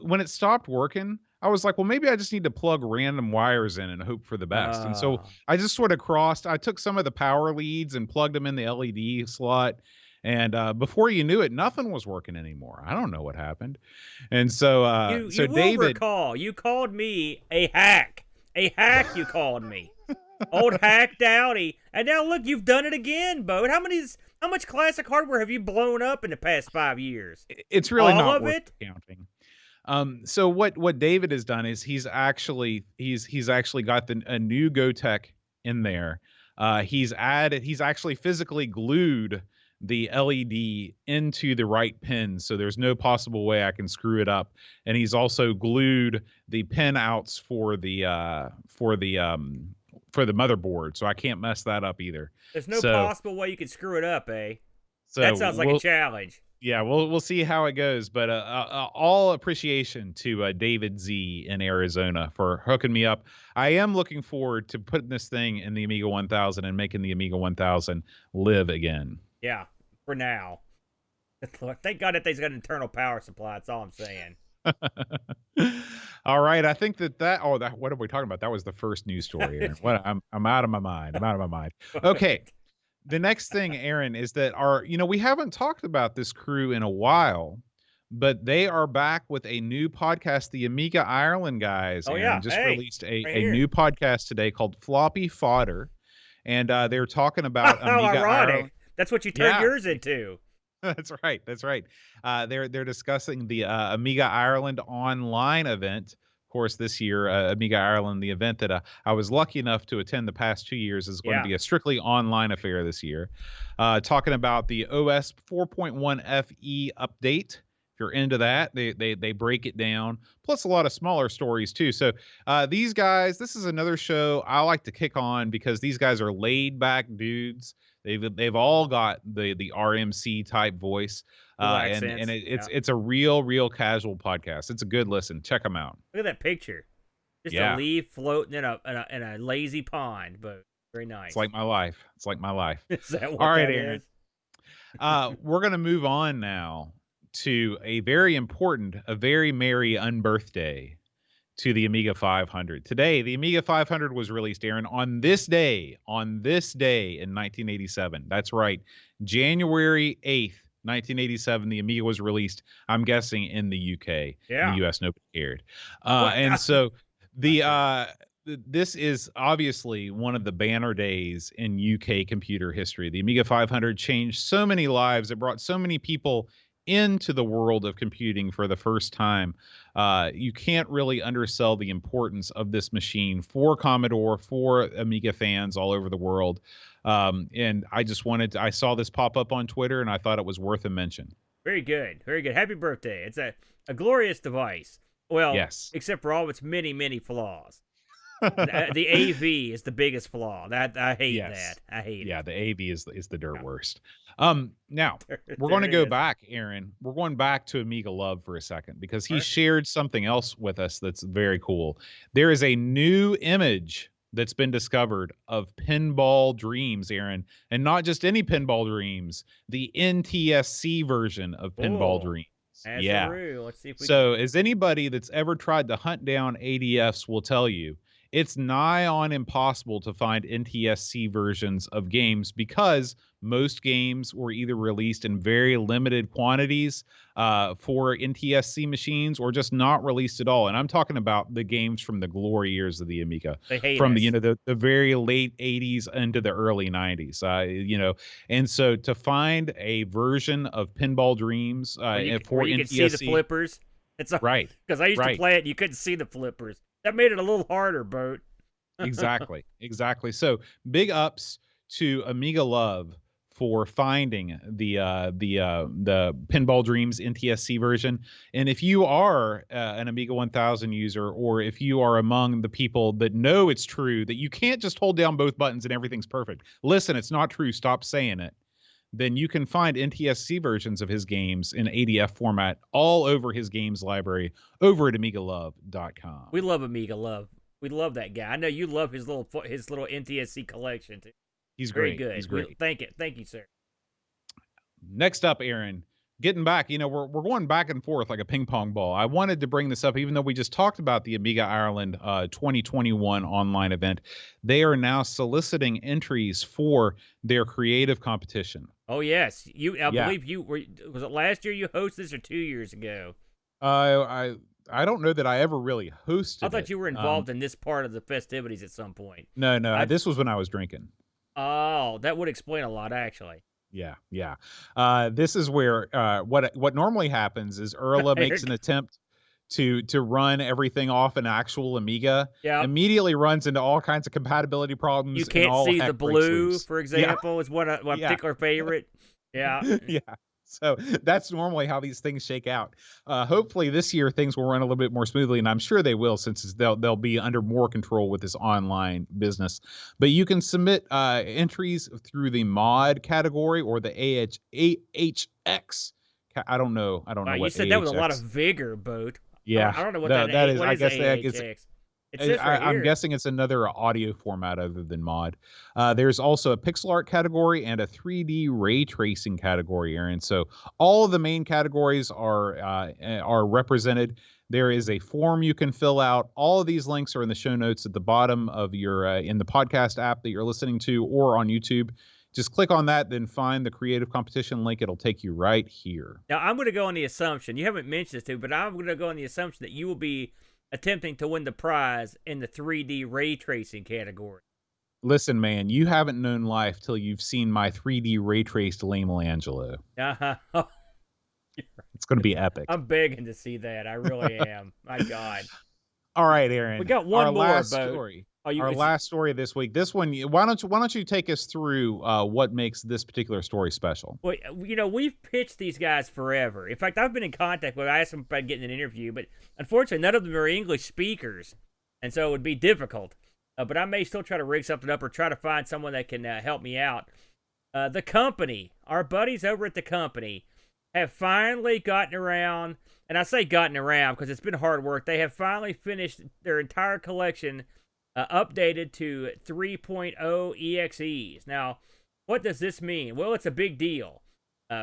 Speaker 3: when it stopped working, I was like, well, maybe I just need to plug random wires in and hope for the best. And so I just sort of I took some of the power leads and plugged them in the LED slot. And before you knew it, nothing was working anymore. I don't know what happened. And so,
Speaker 4: you
Speaker 3: David,
Speaker 4: will recall, you called me a hack. A hack, you called me. Old hack Dowdy. And now look, you've done it again, Bo. How much classic hardware have you blown up in the past 5 years?
Speaker 3: It's really not worth counting. So what David has done is he's actually got a new GoTech in there. He's actually physically glued the LED into the right pin, so there's no possible way I can screw it up. And he's also glued the pin outs for the motherboard, so I can't mess that up either.
Speaker 4: There's no possible way you could screw it up, eh? So that sounds like a challenge.
Speaker 3: Yeah, we'll see how it goes, but all appreciation to David Z in Arizona for hooking me up. I am looking forward to putting this thing in the Amiga 1000 and making the Amiga 1000 live again.
Speaker 4: Yeah, for now. Thank God that thing's got an internal power supply. That's all I'm saying.
Speaker 3: All right, I think that what are we talking about? That was the first news story. I'm out of my mind. Okay. The next thing, Aaron, is that we haven't talked about this crew in a while, but they are back with a new podcast, the Amiga Ireland guys.
Speaker 4: Oh,
Speaker 3: Aaron, just released a new podcast today called Floppy Fodder, and they're talking about Amiga Ireland.
Speaker 4: That's what you turned yours into.
Speaker 3: That's right. They're discussing the Amiga Ireland online event. Of course, this year, Amiga Ireland, the event that I was lucky enough to attend the past 2 years, is going to be a strictly online affair this year. Talking about the OS 4.1 FE update. If you're into that, they break it down. Plus a lot of smaller stories too. So these guys, this is another show I like to kick on because these guys are laid back dudes. They've all got the RMC type voice. And it's a real casual podcast. It's a good listen. Check them out.
Speaker 4: Look at that picture. Just a leaf floating in a lazy pond. But Very nice.
Speaker 3: It's like my life. It's like my life.
Speaker 4: Is that what
Speaker 3: All right,
Speaker 4: that
Speaker 3: Aaron.
Speaker 4: is?
Speaker 3: We're going to move on now to a very important, a very merry unbirthday to the Amiga 500. Today, the Amiga 500 was released, Aaron, on this day in 1987. That's right. January 8th, 1987, the Amiga was released, I'm guessing, in the UK.
Speaker 4: Yeah.
Speaker 3: In the US, nobody cared. And so this is obviously one of the banner days in UK computer history. The Amiga 500 changed so many lives. It brought so many people into the world of computing for the first time. You can't really undersell the importance of this machine for Commodore, for Amiga fans all over the world. And I saw this pop up on Twitter, and I thought it was worth a mention.
Speaker 4: Very good. Very good. Happy birthday. It's a glorious device. Well,
Speaker 3: yes.
Speaker 4: Except for all its many, many flaws. The AV is the biggest flaw. I hate that. I hate it.
Speaker 3: Yeah, the AV is the dirt worst. Now we're going to go back, Aaron. We're going back to Amiga Love for a second because he shared something else with us that's very cool. There is a new image that's been discovered of Pinball Dreams, Aaron, and not just any Pinball Dreams, the NTSC version of Pinball Dreams.
Speaker 4: Let's see if we
Speaker 3: as anybody that's ever tried to hunt down ADFs will tell you, it's nigh on impossible to find NTSC versions of games because most games were either released in very limited quantities for NTSC machines or just not released at all. And I'm talking about the games from the glory years of the Amiga, from the very late 80s into the early 90s. And so to find a version of Pinball Dreams
Speaker 4: where you
Speaker 3: NTSC,
Speaker 4: can see the flippers,
Speaker 3: right?
Speaker 4: Because I used to play it, and you couldn't see the flippers. That made it a little harder, Boat.
Speaker 3: Exactly. So big ups to Amiga Love for finding the Pinball Dreams NTSC version. And if you are an Amiga 1000 user, or if you are among the people that know it's true, that you can't just hold down both buttons and everything's perfect. Listen, it's not true. Stop saying it. Then you can find NTSC versions of his games in ADF format all over his games library over at AmigaLove.com.
Speaker 4: We love Amiga Love. We love that guy. I know you love his little NTSC collection too.
Speaker 3: He's
Speaker 4: very
Speaker 3: great.
Speaker 4: Good.
Speaker 3: He's great.
Speaker 4: Thank you, sir.
Speaker 3: Next up, Aaron, getting back, we're going back and forth like a ping pong ball. I wanted to bring this up, even though we just talked about the Amiga Ireland 2021 online event. They are now soliciting entries for their creative competition.
Speaker 4: Oh yes, I believe you were. Was it last year you hosted this or 2 years ago?
Speaker 3: I don't know that I ever really hosted.
Speaker 4: I thought you were involved in this part of the festivities at some point.
Speaker 3: No, this was when I was drinking.
Speaker 4: Oh, that would explain a lot, actually.
Speaker 3: Yeah. This is where what normally happens is Erla makes an attempt to run everything off an actual Amiga.
Speaker 4: Yeah.
Speaker 3: Immediately runs into all kinds of compatibility problems.
Speaker 4: You can't see the blue, for example, is one particular favorite. Yeah.
Speaker 3: Yeah. So that's normally how these things shake out. Hopefully this year things will run a little bit more smoothly, and I'm sure they will, since they'll be under more control with this online business. But you can submit entries through the mod category or the AHX. I don't know. Wow,
Speaker 4: you said
Speaker 3: AHX.
Speaker 4: That with a lot of vigor, Boat.
Speaker 3: Yeah,
Speaker 4: I don't know what
Speaker 3: that is. I guess
Speaker 4: AHX?
Speaker 3: I'm guessing it's another audio format other than mod. There's also a pixel art category and a 3D ray tracing category, Aaron. So all of the main categories are represented. There is a form you can fill out. All of these links are in the show notes at the bottom of your in the podcast app that you're listening to, or on YouTube. Just click on that, then find the creative competition link. It'll take you right here.
Speaker 4: Now I'm going to go on the assumption, you haven't mentioned this too, but I'm going to go on the assumption that you will be attempting to win the prize in the 3D ray tracing category.
Speaker 3: Listen, man, you haven't known life till you've seen my 3D ray traced Lame Langelo. It's going to be epic.
Speaker 4: I'm begging to see that. I really am. My God.
Speaker 3: All right, Aaron.
Speaker 4: We got one more
Speaker 3: last story. Our last story this week. This one, why don't you take us through what makes this particular story special?
Speaker 4: Well, we've pitched these guys forever. In fact, I've been in contact with them. I asked them about getting an interview, but unfortunately, none of them are English speakers, and so it would be difficult. But I may still try to rig something up or try to find someone that can help me out. The company, our buddies over at the company, have finally gotten around, and I say gotten around because it's been hard work. They have finally finished their entire collection updated to 3.0 EXEs. Now, what does this mean? Well, it's a big deal,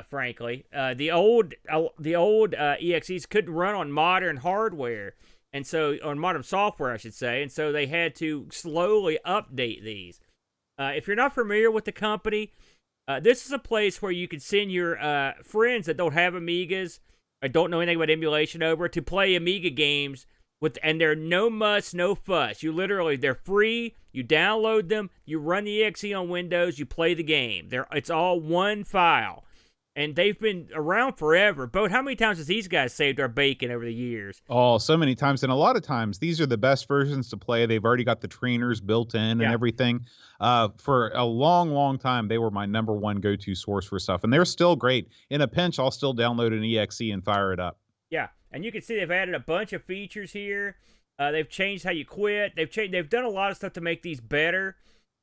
Speaker 4: frankly. The old EXEs couldn't run on modern hardware, and so on modern software, I should say, and so they had to slowly update these. If you're not familiar with the company, this is a place where you can send your friends that don't have Amigas or don't know anything about emulation over to play Amiga games and they're no muss, no fuss. They're free. You download them, you run the exe on Windows, you play the game. It's all one file. And they've been around forever. But how many times has these guys saved our bacon over the years?
Speaker 3: Oh, so many times. And a lot of times, these are the best versions to play. They've already got the trainers built in and everything. For a long, long time, they were my number one go-to source for stuff. And they're still great. In a pinch, I'll still download an EXE and fire it up.
Speaker 4: Yeah, and you can see they've added a bunch of features here. They've changed how you quit. They've done a lot of stuff to make these better.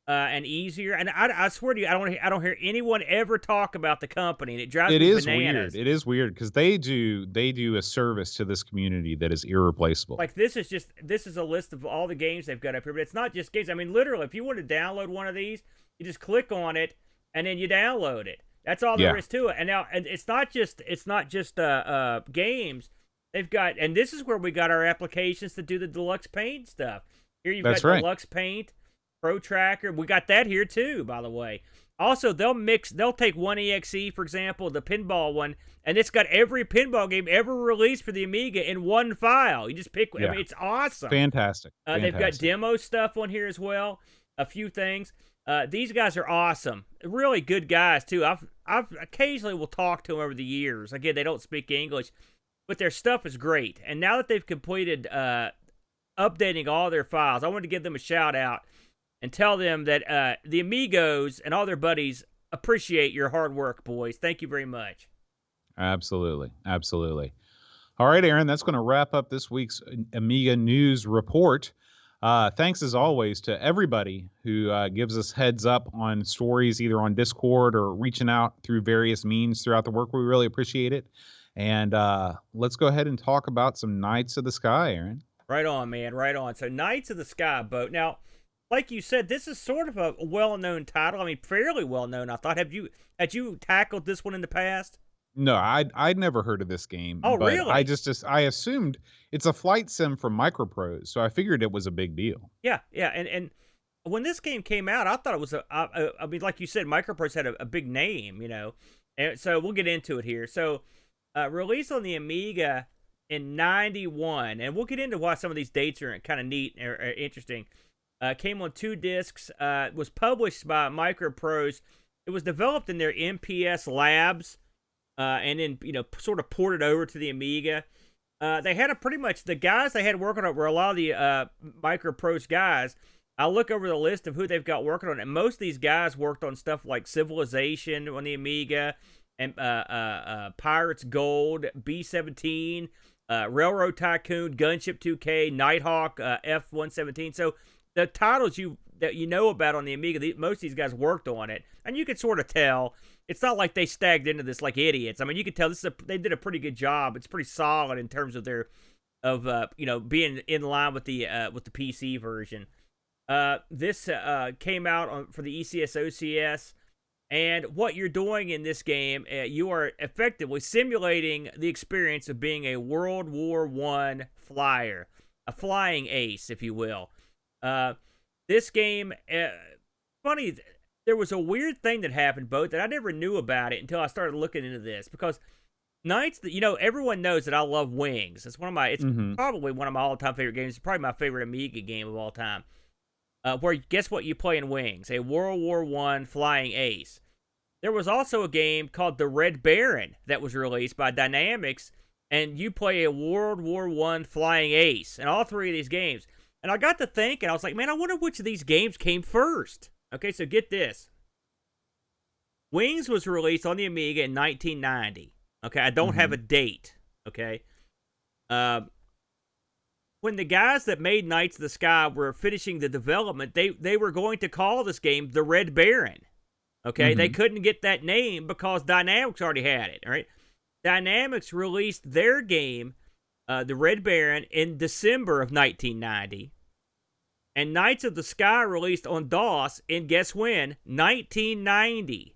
Speaker 4: And easier, and I swear to you, I don't hear anyone ever talk about the company, and it drives me bananas.
Speaker 3: Weird. It is weird because they do a service to this community that is irreplaceable.
Speaker 4: Like this is a list of all the games they've got up here, but it's not just games. I mean, literally, if you want to download one of these, you just click on it and then you download it. That's all there is to it. And now, and it's not just games. They've got, and this is where we got our applications to do the Deluxe Paint stuff. Here you've got Deluxe Paint. Pro Tracker, we got that here too, by the way. Also, they'll take one EXE, for example, the pinball one, and it's got every pinball game ever released for the Amiga in one file. You just pick, I mean, it's awesome.
Speaker 3: Fantastic.
Speaker 4: They've got demo stuff on here as well, a few things. These guys are awesome. Really good guys too. I've occasionally will talk to them over the years. Again, they don't speak English, but their stuff is great. And now that they've completed updating all their files, I wanted to give them a shout out and tell them that the Amigos and all their buddies appreciate your hard work, boys. Thank you very much.
Speaker 3: Absolutely. Absolutely. All right, Aaron, that's going to wrap up this week's Amiga News Report. Thanks, as always, to everybody who gives us heads up on stories, either on Discord or reaching out through various means throughout the work. We really appreciate it. And let's go ahead and talk about some Knights of the Sky, Aaron.
Speaker 4: Right on, man. Right on. So Knights of the Sky boat. Now, like you said, this is sort of a well-known title. I mean, fairly well-known, I thought. Had you tackled this one in the past?
Speaker 3: No, I'd never heard of this game.
Speaker 4: Oh,
Speaker 3: but
Speaker 4: really?
Speaker 3: I assumed it's a flight sim from Microprose, so I figured it was a big deal.
Speaker 4: Yeah, and when this game came out, I thought it was I mean, like you said, Microprose had a big name, you know, and so we'll get into it here. So, released on the Amiga in '91, and we'll get into why some of these dates are kind of neat or interesting. Came on 2 discs. Was published by Microprose. It was developed in their MPS labs, and then sort of ported over to the Amiga. They had pretty much the guys they had working on it were a lot of the Microprose guys. I look over the list of who they've got working on it, and most of these guys worked on stuff like Civilization on the Amiga, and Pirates Gold, B-17, Railroad Tycoon, Gunship 2K, Nighthawk, F-117. So the titles that you know about on the Amiga, most of these guys worked on it, and you could sort of tell. It's not like they stagged into this like idiots. I mean, you could tell they did a pretty good job. It's pretty solid in terms of their being in line with the PC version. This came out for the ECS OCS, and what you're doing in this game, you are effectively simulating the experience of being a World War I flyer, a flying ace, if you will. This game, funny, there was a weird thing that happened, Bo, that I never knew about it until I started looking into this, because Knights, everyone knows that I love Wings. It's probably one of my all-time favorite games. It's probably my favorite Amiga game of all time. Where, guess what you play in Wings? A World War I flying ace. There was also a game called The Red Baron that was released by Dynamics, and you play a World War I flying ace in all 3 of these games. And I got to thinking, I was like, man, I wonder which of these games came first. Okay, so get this. Wings was released on the Amiga in 1990. Okay, I don't have a date. Okay. When the guys that made Knights of the Sky were finishing the development, they were going to call this game The Red Baron. Okay, they couldn't get that name because Dynamics already had it. All right, Dynamics released their game, The Red Baron, in December of 1990. And Knights of the Sky released on DOS in, guess when? 1990.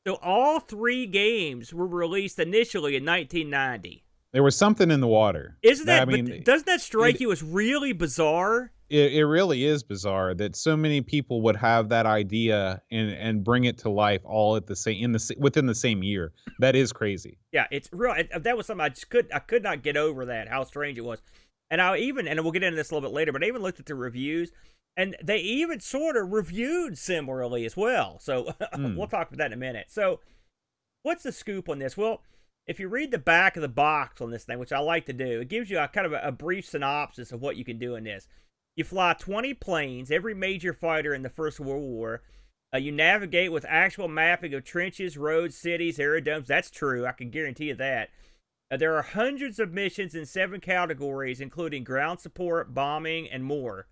Speaker 4: So all 3 games were released initially in 1990.
Speaker 3: There was something in the water.
Speaker 4: Isn't that? Doesn't that strike you as really bizarre?
Speaker 3: It really is bizarre that so many people would have that idea and bring it to life all at the same within the same year. That is crazy.
Speaker 4: Yeah, it's real. That was something I could not get over that, how strange it was. And we'll get into this a little bit later, but I even looked at the reviews, and they even sort of reviewed similarly as well. So we'll talk about that in a minute. So what's the scoop on this? Well, if you read the back of the box on this thing, which I like to do, it gives you a kind of a brief synopsis of what you can do in this. You fly 20 planes, every major fighter in the First World War. You navigate with actual mapping of trenches, roads, cities, aerodomes. That's true. I can guarantee you that. There are hundreds of missions in 7 categories, including ground support, bombing, and more.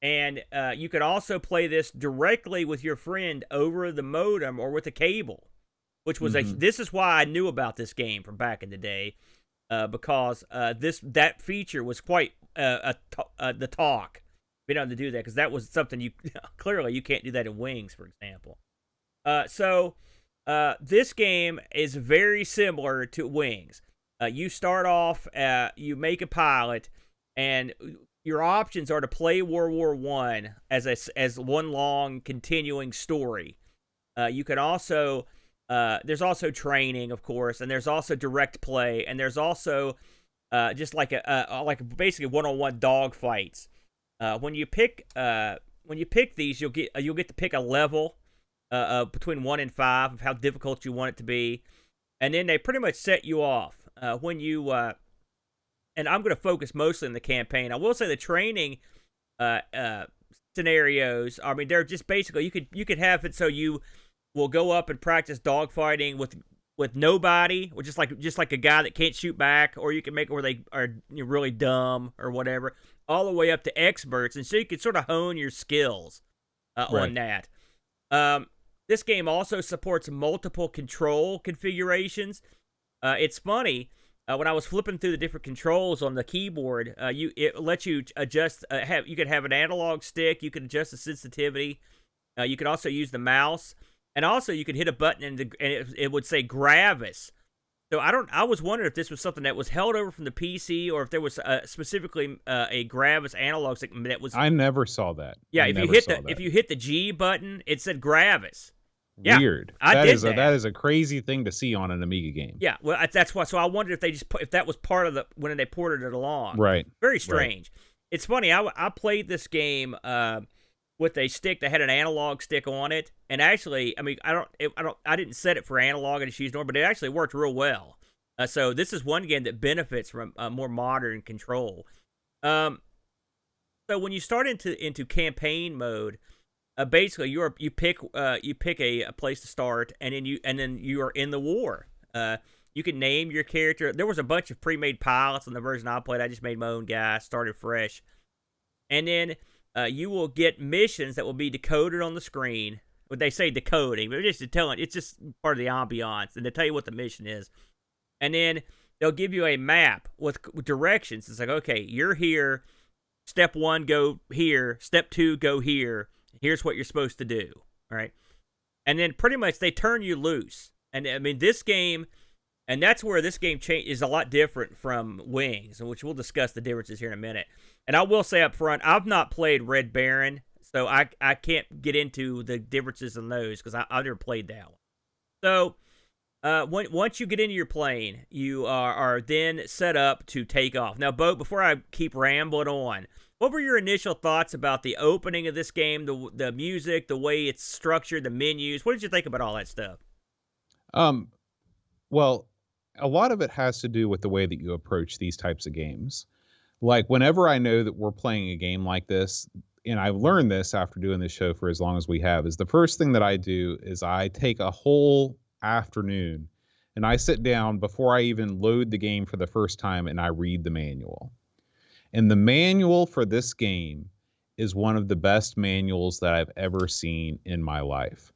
Speaker 4: And you can also play this directly with your friend over the modem or with a cable, which was this is why I knew about this game from back in the day, because that feature was quite the talk, being able to do that, because that was something you clearly you can't do that in Wings, for example. So this game is very similar to Wings. You start off, you make a pilot, and your options are to play World War I as one long continuing story. You can also there's also training, of course, and there's also direct play, and there's also just like basically one-on-one dog fights. When you pick these, you'll get to pick a level between 1 and 5 of how difficult you want it to be, and then they pretty much set you off. When you and I'm going to focus mostly on the campaign. I will say the training scenarios, I mean, they're just basically you could have it so you will go up and practice dogfighting with nobody, or just like a guy that can't shoot back, or you can make it where they are really dumb or whatever, all the way up to experts, and so you can sort of hone your skills on that. This game also supports multiple control configurations. It's funny, when I was flipping through the different controls on the keyboard, it lets you adjust. You could have an analog stick. You could adjust the sensitivity. You could also use the mouse, and also you could hit a button and it would say Gravis. So I was wondering if this was something that was held over from the PC, or if there was specifically a Gravis analog stick that was.
Speaker 3: I never saw that.
Speaker 4: Yeah, if you hit the G button, it said Gravis. Yeah,
Speaker 3: weird. That is a crazy thing to see on an Amiga game.
Speaker 4: Yeah, well, that's why. So I wondered if that was part of when they ported it along.
Speaker 3: Right.
Speaker 4: Very strange. Right. It's funny. I played this game with a stick that had an analog stick on it, and actually, I mean, I didn't set it for analog and just used normal, but it actually worked real well. So this is one game that benefits from more modern control. So when you start into campaign mode. Basically, you pick a place to start, and then you are in the war. You can name your character. There was a bunch of pre-made pilots on the version I played. I just made my own guy, started fresh, and then you will get missions that will be decoded on the screen. What they say decoding, but it's just part of the ambiance, and they tell you what the mission is, and then they'll give you a map with directions. It's like, okay, you're here. Step 1, go here. Step 2, go here. Here's what you're supposed to do, all right? And then pretty much they turn you loose. And I mean, this game, and that's where this game is a lot different from Wings, which we'll discuss the differences here in a minute. And I will say up front, I've not played Red Baron, so I can't get into the differences in those because I've never played that one. So once you get into your plane, you are then set up to take off. Now, Bo, before I keep rambling on, what were your initial thoughts about the opening of this game, the music, the way it's structured, the menus? What did you think about all that stuff?
Speaker 3: Well, a lot of it has to do with the way that you approach these types of games. Like, whenever I know that we're playing a game like this, and I've learned this after doing this show for as long as we have, is the first thing that I do is I take a whole afternoon and I sit down before I even load the game for the first time and I read the manual. And the manual for this game is one of the best manuals that I've ever seen in my life.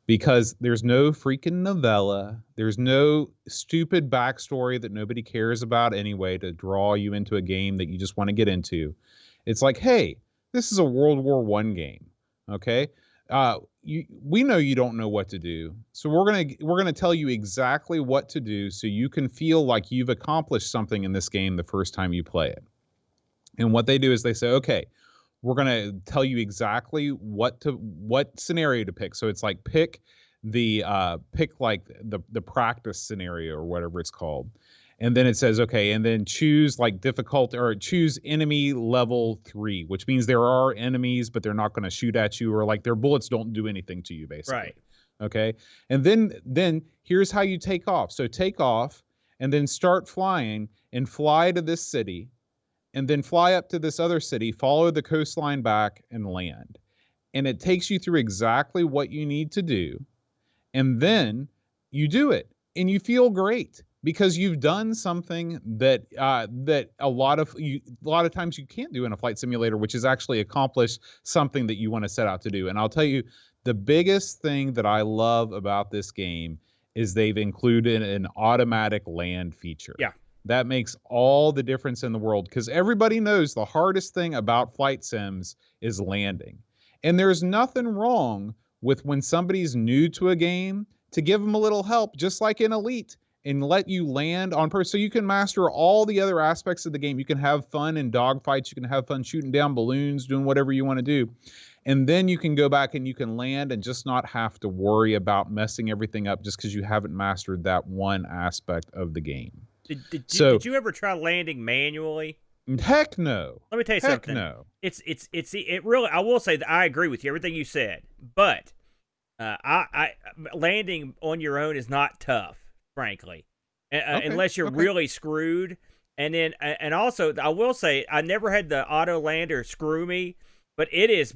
Speaker 3: Because there's no freaking novella. There's no stupid backstory that nobody cares about anyway to draw you into a game that you just want to get into. It's like, hey, This is a World War One game. Okay. We know you don't know what to do, so we're gonna tell you exactly what to do, so you can feel like you've accomplished something in this game the first time you play it. And what they do is they say, okay, we're gonna tell you exactly what scenario to pick. So it's like pick like the practice scenario or whatever it's called. And then it says, okay, and then choose like difficult or choose enemy level 3, which means there are enemies, but they're not going to shoot at you, or like their bullets don't do anything to you, basically.
Speaker 4: Right.
Speaker 3: Okay. And then here's how you take off. So take off and then start flying and fly to this city, and then fly up to this other city, follow the coastline back and land. And it takes you through exactly what you need to do. And then you do it and you feel great because you've done something that a lot of times you can't do in a flight simulator, which is actually accomplish something that you want to set out to do. And I'll tell you, the biggest thing that I love about this game is they've included an automatic land feature.
Speaker 4: Yeah.
Speaker 3: That makes all the difference in the world, because everybody knows the hardest thing about flight sims is landing. And there's nothing wrong with when somebody's new to a game to give them a little help, just like in Elite, and let you land on purpose so you can master all the other aspects of the game. You can have fun in dogfights. You can have fun shooting down balloons, doing whatever you want to do. And then you can go back and you can land and just not have to worry about messing everything up just because you haven't mastered that one aspect of the game.
Speaker 4: Did you ever try landing manually?
Speaker 3: Heck no.
Speaker 4: Let me tell you something.
Speaker 3: No.
Speaker 4: It really, I will say that I agree with you, everything you said, but I landing on your own is not tough, frankly, unless you're really screwed. And then, and also, I will say, I never had the auto lander screw me, but it is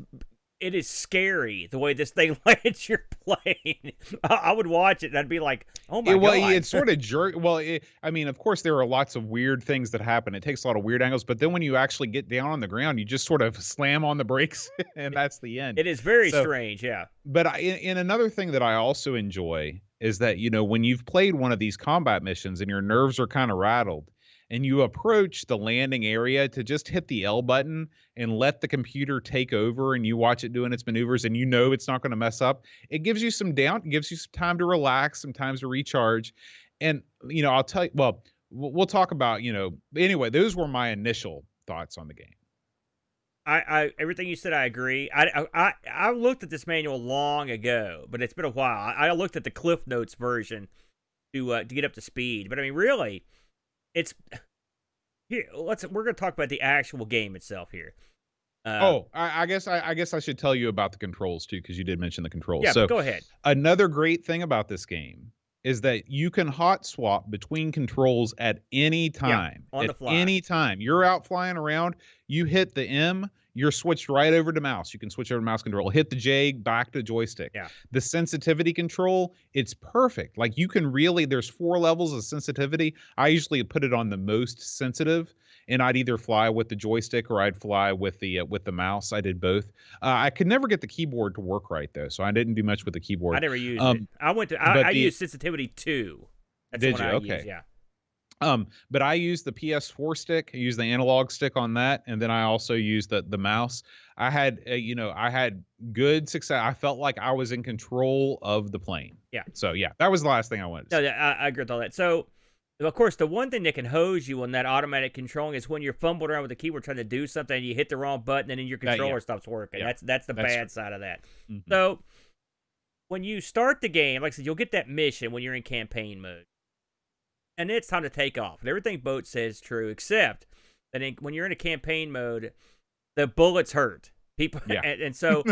Speaker 4: scary the way this thing lands your plane. I would watch it and I'd be like, oh my God.
Speaker 3: It's sort of jerk. Well, I mean, of course, there are lots of weird things that happen. It takes a lot of weird angles, but then when you actually get down on the ground, you just sort of slam on the brakes and that's the end.
Speaker 4: It is very strange, yeah.
Speaker 3: But in another thing that I also enjoy is that, when you've played one of these combat missions and your nerves are kind of rattled, and you approach the landing area to just hit the L button and let the computer take over, and you watch it doing its maneuvers, and it's not going to mess up. It gives you some time to relax, some time to recharge. And, I'll tell you, well, we'll talk about, anyway, those were my initial thoughts on the game.
Speaker 4: I everything you said, I agree. I looked at this manual long ago, but it's been a while. I looked at the Cliff Notes version to get up to speed. But I mean, really, it's here. We're going to talk about the actual game itself here.
Speaker 3: I guess I should tell you about the controls too, because you did mention the controls.
Speaker 4: Yeah,
Speaker 3: so
Speaker 4: go ahead.
Speaker 3: Another great thing about this game is that you can hot swap between controls at any time.
Speaker 4: On the fly.
Speaker 3: Any time. You're out flying around, you hit the M, you're switched right over to mouse. You can switch over to mouse control. Hit the J, back to joystick.
Speaker 4: Yeah.
Speaker 3: The sensitivity control, it's perfect. Like you can really, there's 4 levels of sensitivity. I usually put it on the most sensitive, and I'd either fly with the joystick or I'd fly with the mouse. I did both. I could never get the keyboard to work right though, so I didn't do much with the keyboard.
Speaker 4: I never used it. I used sensitivity 2. That's
Speaker 3: did
Speaker 4: the
Speaker 3: you?
Speaker 4: one I
Speaker 3: Okay.
Speaker 4: used, yeah.
Speaker 3: But I used the PS4 stick. I used the analog stick on that, and then I also used the mouse. I had I had good success. I felt like I was in control of the plane.
Speaker 4: Yeah.
Speaker 3: So yeah, that was the last thing I wanted to say.
Speaker 4: No, I agree with all that. So, of course, the one thing that can hose you on that automatic controlling is when you're fumbling around with the keyboard trying to do something and you hit the wrong button and then your controller stops working.
Speaker 3: Yeah.
Speaker 4: That's the bad
Speaker 3: true.
Speaker 4: side of that.
Speaker 3: Mm-hmm.
Speaker 4: So, when you start the game, like I said, you'll get that mission when you're in campaign mode. And it's time to take off. And everything Boat says is true, except that when you're in a campaign mode, the bullets hurt. People, and so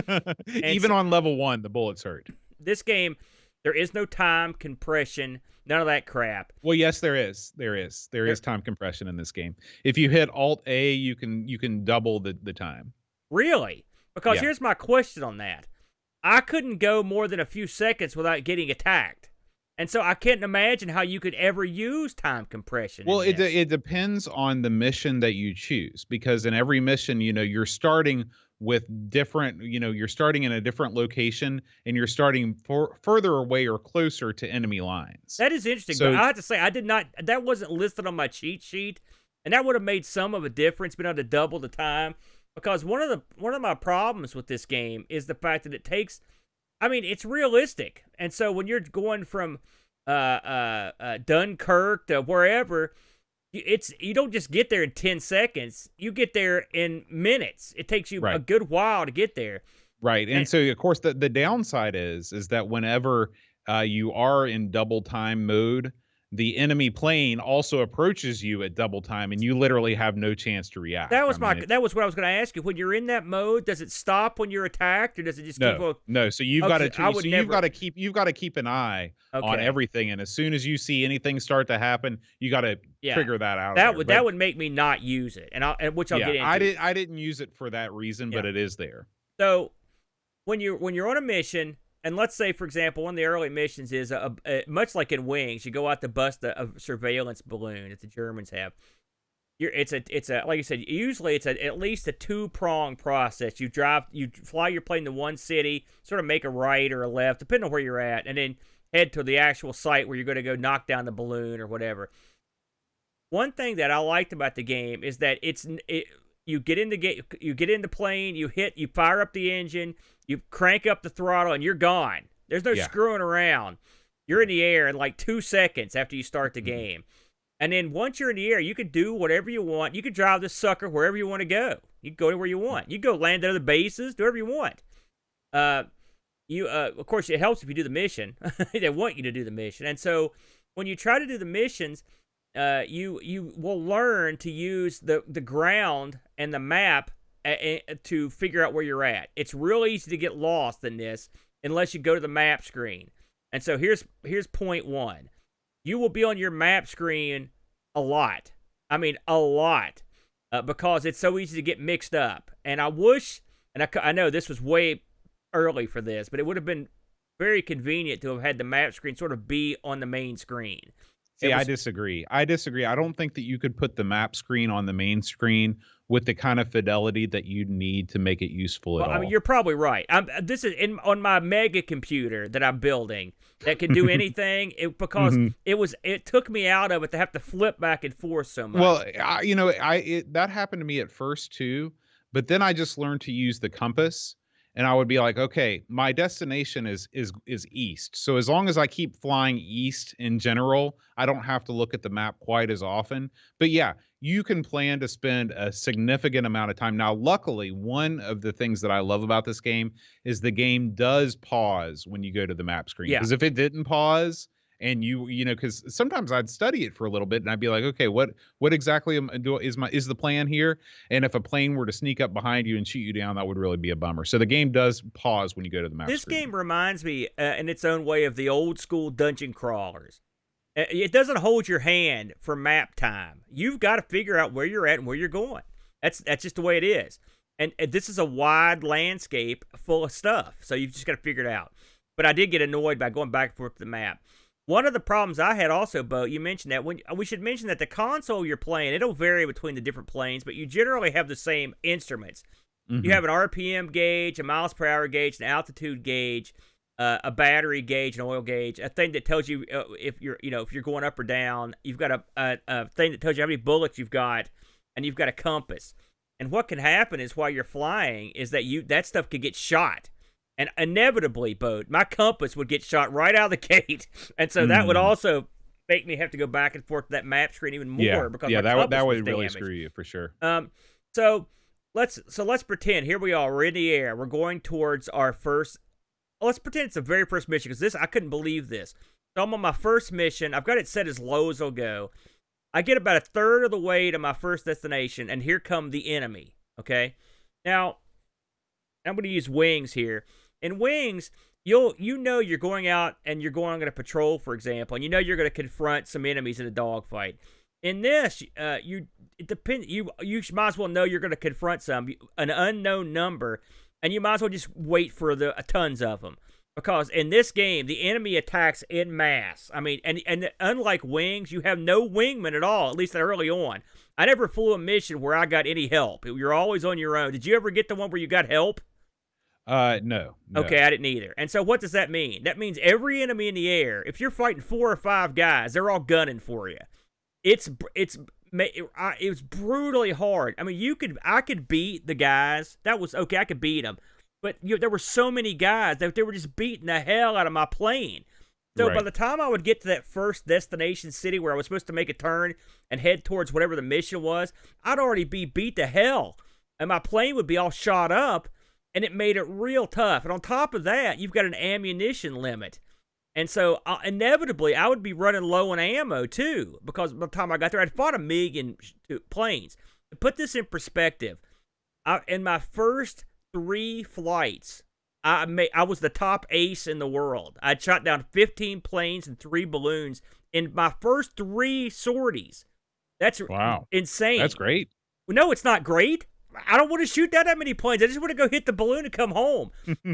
Speaker 3: even on level 1, the bullets hurt.
Speaker 4: This game, there is no time compression, none of that crap.
Speaker 3: Well, yes, there is. There is time compression in this game. If you hit Alt A, you can double the time.
Speaker 4: Really? Because here's my question on that. I couldn't go more than a few seconds without getting attacked. And so I can't imagine how you could ever use time compression.
Speaker 3: Well, it depends on the mission that you choose, because in every mission, you're starting with different, you're starting in a different location and you're starting further away or closer to enemy lines.
Speaker 4: That is interesting.
Speaker 3: So,
Speaker 4: but I have to say, that wasn't listed on my cheat sheet, and that would have made some of a difference, being able to double the time. because one of my problems with this game is the fact that it takes. I mean, it's realistic, and so when you're going from Dunkirk to wherever, you don't just get there in 10 seconds. You get there in minutes. It takes you a good while to get there.
Speaker 3: Right. And so, of course, the downside is that whenever you are in double time mode, the enemy plane also approaches you at double time, and you literally have no chance to react.
Speaker 4: That was that was what I was going to ask you. When you're in that mode, does it stop when you're attacked, or does it just keep on?
Speaker 3: No. So you've got to you've got to keep an eye on everything, and as soon as you see anything start to happen, you got to trigger that out.
Speaker 4: That would make me not use it, and which I'll get into.
Speaker 3: I didn't use it for that reason, but it is there.
Speaker 4: So when you're on a mission. And let's say, for example, one of the early missions is much like in Wings, you go out to bust a surveillance balloon that the Germans have. It's a like you said, usually it's at least a 2-prong process. You fly your plane to one city, sort of make a right or a left, depending on where you're at, and then head to the actual site where you're going to go knock down the balloon or whatever. One thing that I liked about the game is that you get in the plane, you fire up the engine, you crank up the throttle, and you're gone. There's no screwing around. You're in the air in like 2 seconds after you start the game. And then once you're in the air, you can do whatever you want. You can drive this sucker wherever you want to go. You can go to where you want. You can go land at other bases, do whatever you want. Of course, it helps if you do the mission. They want you to do the mission. And so when you try to do the missions, you will learn to use the ground and the map to figure out where you're at. It's real easy to get lost in this unless you go to the map screen. And so here's point one. You will be on your map screen a lot. I mean, a lot. Because it's so easy to get mixed up. And I wish, and I know this was way early for this, but it would have been very convenient to have had the map screen sort of be on the main screen.
Speaker 3: See, I disagree. I don't think that you could put the map screen on the main screen with the kind of fidelity that you'd need to make it useful at all.
Speaker 4: I mean, you're probably right. This is on my mega computer that I'm building that can do anything because it took me out of it to have to flip back and forth so much.
Speaker 3: Well, that happened to me at first too, but then I just learned to use the compass. And I would be like, okay, my destination is east. So as long as I keep flying east in general, I don't have to look at the map quite as often. But yeah, you can plan to spend a significant amount of time. Now, luckily, one of the things that I love about this game is the game does pause when you go to the map screen. Because if it didn't pause, and you know, because sometimes I'd study it for a little bit, and I'd be like, okay, what exactly is the plan here? And if a plane were to sneak up behind you and shoot you down, that would really be a bummer. So the game does pause when you go to the map screen.
Speaker 4: This game reminds me, in its own way, of the old school dungeon crawlers. It doesn't hold your hand for map time. You've got to figure out where you're at and where you're going. That's just the way it is. And this is a wide landscape full of stuff, so you've just got to figure it out. But I did get annoyed by going back and forth to the map. One of the problems I had also, Bo, you mentioned that we should mention that the console you're playing, it'll vary between the different planes, but you generally have the same instruments. You have an RPM gauge, a miles per hour gauge, an altitude gauge, a battery gauge, an oil gauge, a thing that tells you if you're going up or down. You've got a thing that tells you how many bullets you've got, and you've got a compass. And what can happen is while you're flying is that stuff could get shot. And inevitably, Bo, my compass would get shot right out of the gate. And so that would also make me have to go back and forth to that map screen even more. Because
Speaker 3: that would really screw you for sure.
Speaker 4: So let's pretend, here we are, we're in the air. We're going towards our first, let's pretend it's the very first mission, because I couldn't believe this. So I'm on my first mission. I've got it set as low as it'll go. I get about a third of the way to my first destination, and here come the enemy, okay? Now, I'm going to use Wings here. In Wings, you're going out and you're going on a patrol, for example, and you're going to confront some enemies in a dogfight. In this, you might as well know you're going to confront an unknown number, and you might as well just wait for tons of them. Because in this game, the enemy attacks en masse. I mean, and unlike Wings, you have no wingman at all, at least early on. I never flew a mission where I got any help. You're always on your own. Did you ever get the one where you got help?
Speaker 3: No.
Speaker 4: Okay, I didn't either. And so what does that mean? That means every enemy in the air, if you're fighting 4 or 5 guys, they're all gunning for you. It's it was brutally hard. I mean, I could beat the guys. That was okay. I could beat them, but there were so many guys that they were just beating the hell out of my plane. So by the time I would get to that first destination city where I was supposed to make a turn and head towards whatever the mission was, I'd already be beat to hell, and my plane would be all shot up, and it made it real tough. And on top of that, you've got an ammunition limit. And so, inevitably, I would be running low on ammo, too, because by the time I got there, I'd fought 1 million planes. To put this in perspective, in my first 3 flights, I was the top ace in the world. I'd shot down 15 planes and 3 balloons in my first 3 sorties. That's insane.
Speaker 3: That's great.
Speaker 4: Well, no, it's not great. I don't want to shoot down that many planes. I just want to go hit the balloon and come home.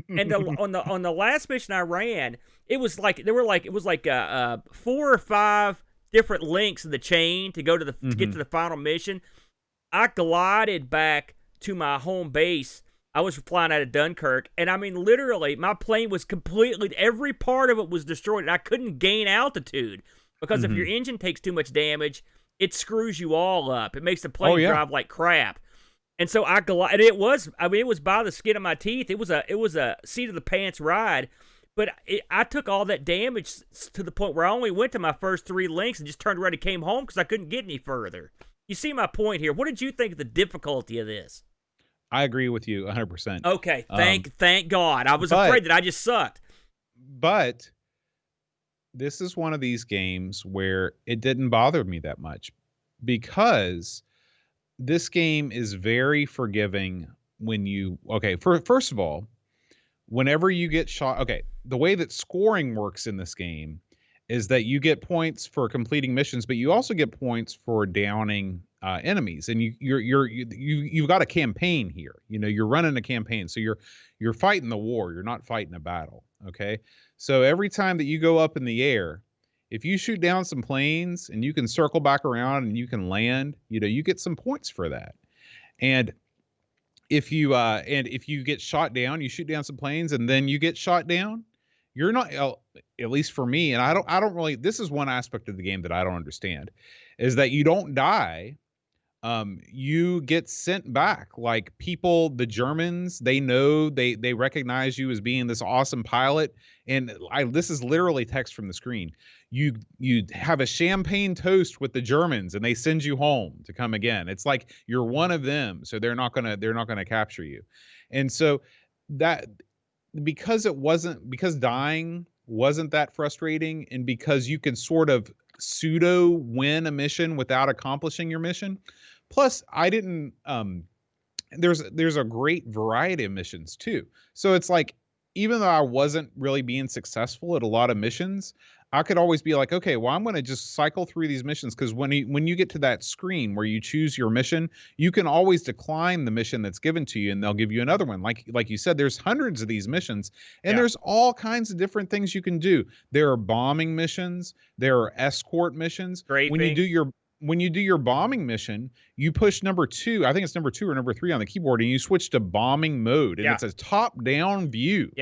Speaker 4: And on the last mission I ran, it was like 4 or 5 different links in the chain to go to to get to the final mission. I glided back to my home base. I was flying out of Dunkirk, and I mean, literally, my plane was every part of it was destroyed, and I couldn't gain altitude because if your engine takes too much damage, it screws you all up. It makes the plane drive like crap. And so it was by the skin of my teeth. It was a seat of the pants ride, but I took all that damage to the point where I only went to my first 3 links and just turned around and came home because I couldn't get any further. You see my point here. What did you think of the difficulty of this?
Speaker 3: I agree with you 100%.
Speaker 4: Okay, thank God. I was afraid that I just sucked.
Speaker 3: But this is one of these games where it didn't bother me that much because this game is very forgiving first of all, whenever you get shot, the way that scoring works in this game is that you get points for completing missions, but you also get points for downing enemies, and you've got a campaign here. You're running a campaign, so you're fighting the war. You're not fighting a battle. Okay, so every time that you go up in the air, if you shoot down some planes and you can circle back around and you can land, you get some points for that. And if you get shot down, you shoot down some planes and then you get shot down, you're not, at least for me, and I don't really, this is one aspect of the game that I don't understand, is that you don't die. You get sent back. Like people, the Germans, they know, they recognize you as being this awesome pilot. And this is literally text from the screen. You have a champagne toast with the Germans and they send you home to come again. It's like you're one of them, so they're not gonna capture you. And so that because dying wasn't that frustrating, and because you can sort of pseudo win a mission without accomplishing your mission. Plus, I didn't. There's a great variety of missions too. So it's like, even though I wasn't really being successful at a lot of missions, I could always be like, okay, well, I'm going to just cycle through these missions, because when you get to that screen where you choose your mission, you can always decline the mission that's given to you, and they'll give you another one. Like you said, there's hundreds of these missions, and there's all kinds of different things you can do. There are bombing missions, there are escort missions. When you do your bombing mission, you push number 2. I think it's number 2 or number 3 on the keyboard, and you switch to bombing mode, and it's a top-down view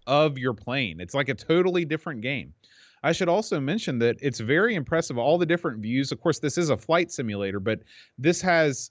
Speaker 3: of your plane. It's like a totally different game. I should also mention that it's very impressive, all the different views. Of course, this is a flight simulator, but this has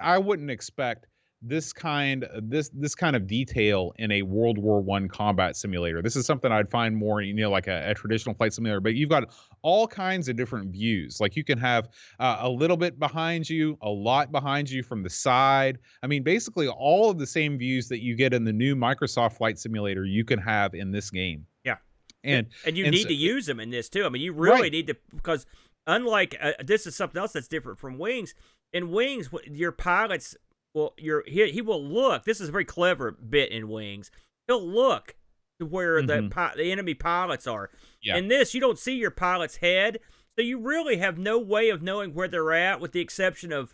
Speaker 3: I wouldn't expect this kind of detail in a World War I combat simulator. This is something I'd find more, like a traditional flight simulator. But you've got all kinds of different views. Like you can have a little bit behind you, a lot behind you from the side. I mean, basically all of the same views that you get in the new Microsoft Flight Simulator, you can have in this game.
Speaker 4: Yeah. And you need to use them in this too. I mean, you really need to, because unlike this is something else that's different from Wings. In Wings, your pilots, he will look. This is a very clever bit in Wings. He'll look to where the enemy pilots are. Yeah. In this, you don't see your pilot's head, so you really have no way of knowing where they're at, with the exception of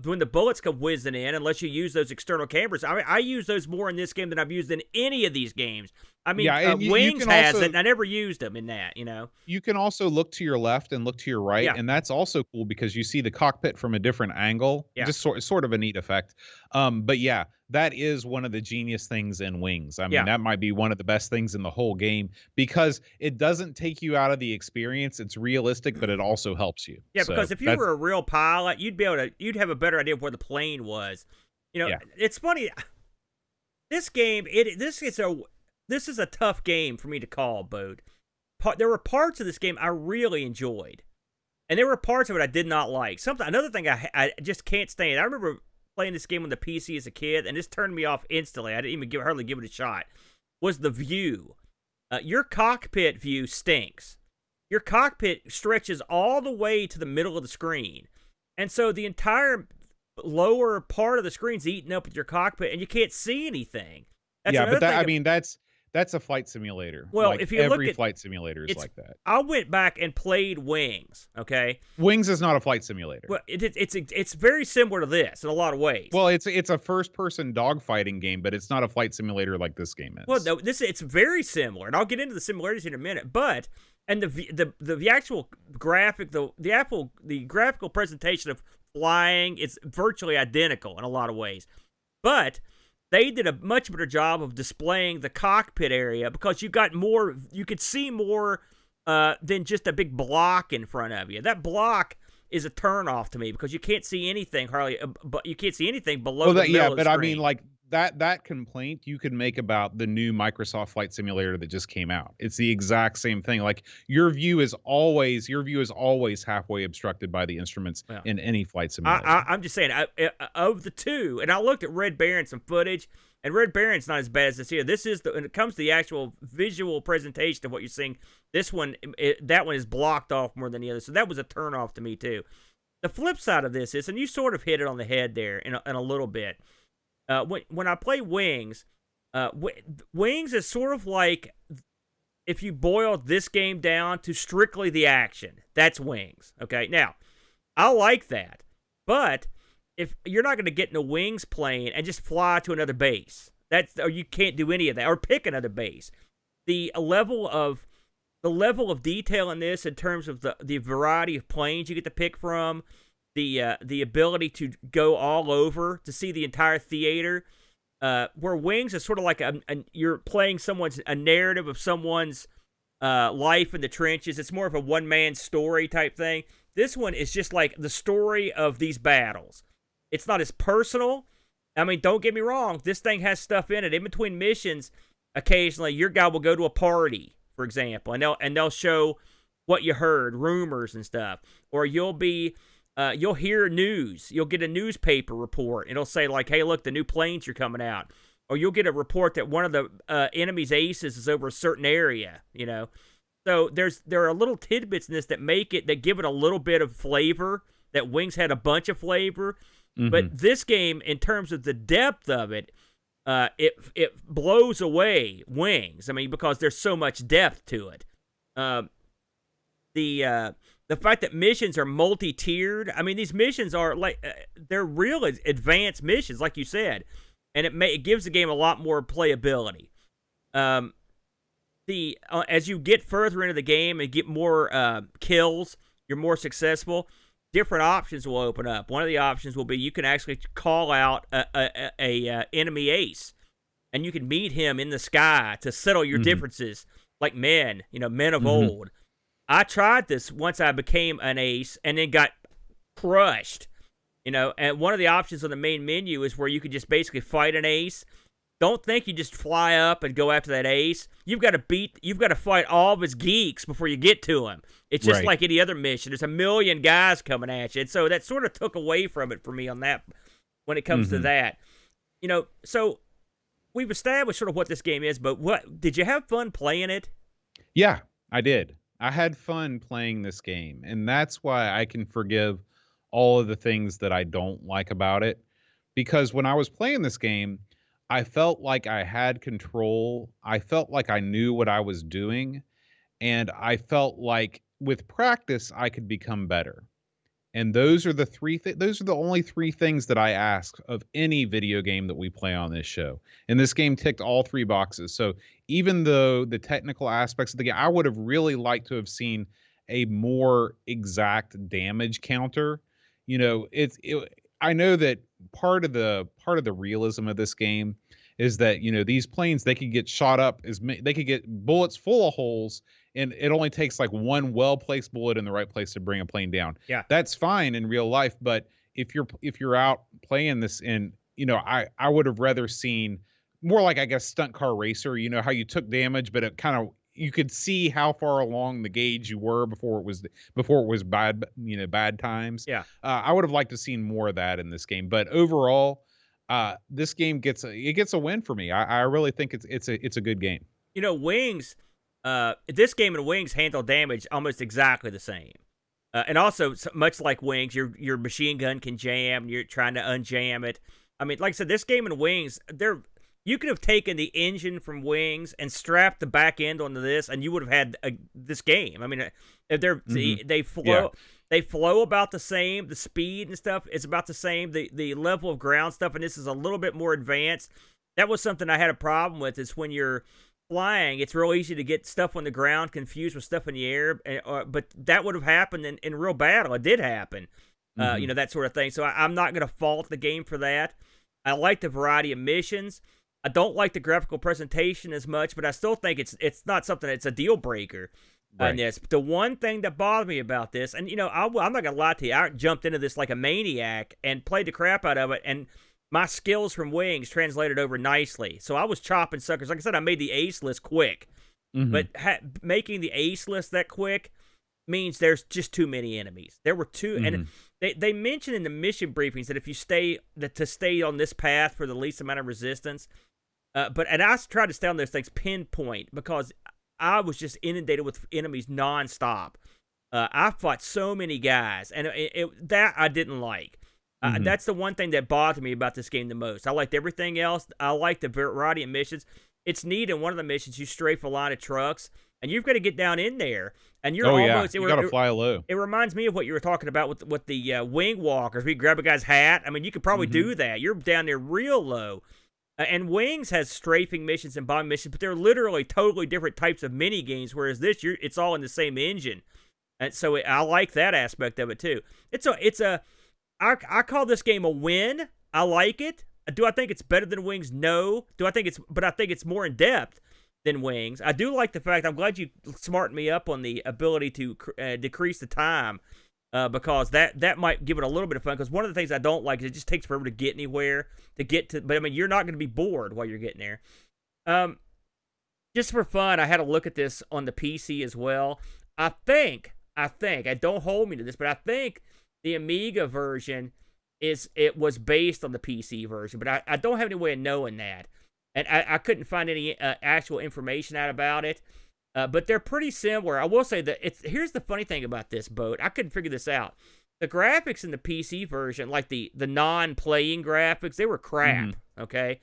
Speaker 4: when the bullets come whizzing in, unless you use those external cameras. I use those more in this game than I've used in any of these games. I mean,
Speaker 3: Yeah, and you
Speaker 4: Wings
Speaker 3: can
Speaker 4: has it,
Speaker 3: also
Speaker 4: and I never used them in that, you know?
Speaker 3: you can also look to your left and look to your right,
Speaker 4: Yeah,
Speaker 3: and that's also cool because you see the cockpit from a different angle.
Speaker 4: yeah,
Speaker 3: Just sort of a neat effect. But yeah, that is one of the genius things in Wings. I mean,
Speaker 4: yeah.
Speaker 3: that might be one of the best things in the whole game because it doesn't take you out of the experience. It's realistic, but it also helps you.
Speaker 4: Yeah,
Speaker 3: So
Speaker 4: because if you
Speaker 3: that's
Speaker 4: were a real pilot, you'd have a better idea of where the plane was. You know,
Speaker 3: yeah.
Speaker 4: it's funny. This game, this is a tough game for me to call, Bode. There were parts of this game I really enjoyed, and there were parts of it I did not like. Another thing I just can't stand. I remember playing this game on the PC as a kid, and this turned me off instantly. I didn't even hardly give it a shot. Was the view? Your cockpit view stinks. Your cockpit stretches all the way to the middle of the screen, and so the entire lower part of the screen's eaten up with your cockpit, and you can't see anything. That's
Speaker 3: Yeah, but
Speaker 4: another thing.
Speaker 3: I mean that's a flight simulator.
Speaker 4: Well,
Speaker 3: Like
Speaker 4: if you look
Speaker 3: every
Speaker 4: at
Speaker 3: flight simulator is like that.
Speaker 4: I went back and played Wings. Okay,
Speaker 3: Wings is not a flight simulator.
Speaker 4: well, it's very similar to this in a lot of ways.
Speaker 3: Well, it's a first-person dogfighting game, but it's not a flight simulator like this game is.
Speaker 4: Well, no, it's very similar, and I'll get into the similarities in a minute. But the actual graphic, the graphical presentation of flying, it's virtually identical in a lot of ways. But they did a much better job of displaying the cockpit area because you could see more than just a big block in front of you. That block is a turnoff to me because you can't see anything hardly, but you can't see anything below the middle of the
Speaker 3: but I
Speaker 4: screen.
Speaker 3: mean, like that complaint you could make about the new Microsoft Flight Simulator that just came out. It's the exact same thing. Like your view is always halfway obstructed by the instruments in any flight simulator.
Speaker 4: I'm just saying, of the two, and I looked at Red Baron some footage, and Red Baron's not as bad as this here. This is when it comes to the actual visual presentation of what you're seeing. This one, that one is blocked off more than the other, so that was a turnoff to me too. The flip side of this is, and you sort of hit it on the head there in a little bit. When I play Wings, Wings is sort of like if you boiled this game down to strictly the action. That's Wings. Okay, now I like that, but if you're not going to get in a Wings plane and just fly to another base, or you can't do any of that, or pick another base. The level of detail in this, in terms of the variety of planes you get to pick from, the ability to go all over to see the entire theater, where Wings is sort of like you're playing a narrative of someone's life in the trenches. It's more of a one-man story type thing. This one is just like the story of these battles. It's not as personal. I mean, don't get me wrong. This thing has stuff in it. In between missions, occasionally your guy will go to a party, for example, and they'll show what you heard, rumors and stuff, or you'll hear news. You'll get a newspaper report. It'll say like, "Hey, look, the new planes are coming out," or you'll get a report that one of the enemy's aces is over a certain area. You know, so there are little tidbits in this that give it a little bit of flavor. That Wings had a bunch of flavor, but this game, in terms of the depth of it, it blows away Wings. I mean, because there's so much depth to it. The fact that missions are multi-tiered. I mean, these missions are like they're real advanced missions, like you said, and it gives the game a lot more playability. As you get further into the game and get more kills, you're more successful. Different options will open up. One of the options will be you can actually call out a enemy ace, and you can meet him in the sky to settle your differences, like men of old. I tried this once I became an ace and then got crushed, and one of the options on the main menu is where you can just basically fight an ace. Don't think you just fly up and go after that ace. You've got to fight all of his geeks before you get to him. It's just like any other mission. There's a million guys coming at you. And so that sort of took away from it for me on that when it comes to that. So we've established sort of what this game is, but did you have fun playing it?
Speaker 3: Yeah, I did. I had fun playing this game, and that's why I can forgive all of the things that I don't like about it. Because when I was playing this game, I felt like I had control. I felt like I knew what I was doing, and I felt like with practice, I could become better. And those are the those are the only three things that I ask of any video game that we play on this show. And this game ticked all three boxes. So even though the technical aspects of the game, I would have really liked to have seen a more exact damage counter. You know, I know that part of the realism of this game is that, you know, these planes, they could get shot up they could get bullets full of holes, and it only takes like one well-placed bullet in the right place to bring a plane down.
Speaker 4: Yeah.
Speaker 3: That's fine in real life, but if you're out playing this, and you know, I would have rather seen more like, I guess, stunt car racer, you know, how you took damage, but it kind of, you could see how far along the gauge you were before it was bad, you know, bad times.
Speaker 4: Yeah.
Speaker 3: I would have liked to seen more of that in this game, but overall, this game gets a win for me. I really think it's a good game.
Speaker 4: You know, Wings, this game and Wings handle damage almost exactly the same. And also, much like Wings, your machine gun can jam. You're trying to unjam it. I mean, like I said, this game and Wings, you could have taken the engine from Wings and strapped the back end onto this, and you would have had this game. I mean, they flow. Yeah. They flow about the same. The speed and stuff is about the same. The level of ground stuff, and this is a little bit more advanced. That was something I had a problem with, is when you're flying, it's real easy to get stuff on the ground confused with stuff in the air. But that would have happened in real battle. It did happen. You know, that sort of thing. So I'm not going to fault the game for that. I like the variety of missions. I don't like the graphical presentation as much, but I still think it's not something that's a deal breaker. On this. The one thing that bothered me about this, and you know, I'm not gonna lie to you, I jumped into this like a maniac and played the crap out of it, and my skills from Wings translated over nicely. So I was chopping suckers. Like I said, I made the ace list quick, but making the ace list that quick means there's just too many enemies. There were two, and they mentioned in the mission briefings that if you stay on this path for the least amount of resistance. And I tried to stay on those things pinpoint because I was just inundated with enemies nonstop. I fought so many guys, and that I didn't like. That's the one thing that bothered me about this game the most. I liked everything else. I liked the variety of missions. It's neat. In one of the missions, you strafe a line of trucks, and you've got to get down in there, and you're almost.
Speaker 3: You got to fly low.
Speaker 4: It reminds me of what you were talking about with the wing walkers. We grab a guy's hat. I mean, you could probably do that. You're down there real low. And Wings has strafing missions and bomb missions, but they're literally totally different types of mini games. Whereas this, it's all in the same engine, and so I like that aspect of it too. I call this game a win. I like it. Do I think it's better than Wings? No. But I think it's more in depth than Wings. I do like the fact. I'm glad you smartened me up on the ability to decrease the time. Because that might give it a little bit of fun. Because one of the things I don't like is it just takes forever to get anywhere. But I mean, you're not going to be bored while you're getting there. Just for fun, I had a look at this on the PC as well. I think, don't hold me to this, but I think the Amiga version was based on the PC version. But I don't have any way of knowing that, and I couldn't find any actual information out about it. But they're pretty similar. I will say that here's the funny thing about this boat. I couldn't figure this out. The graphics in the PC version, like the non-playing graphics, they were crap, okay?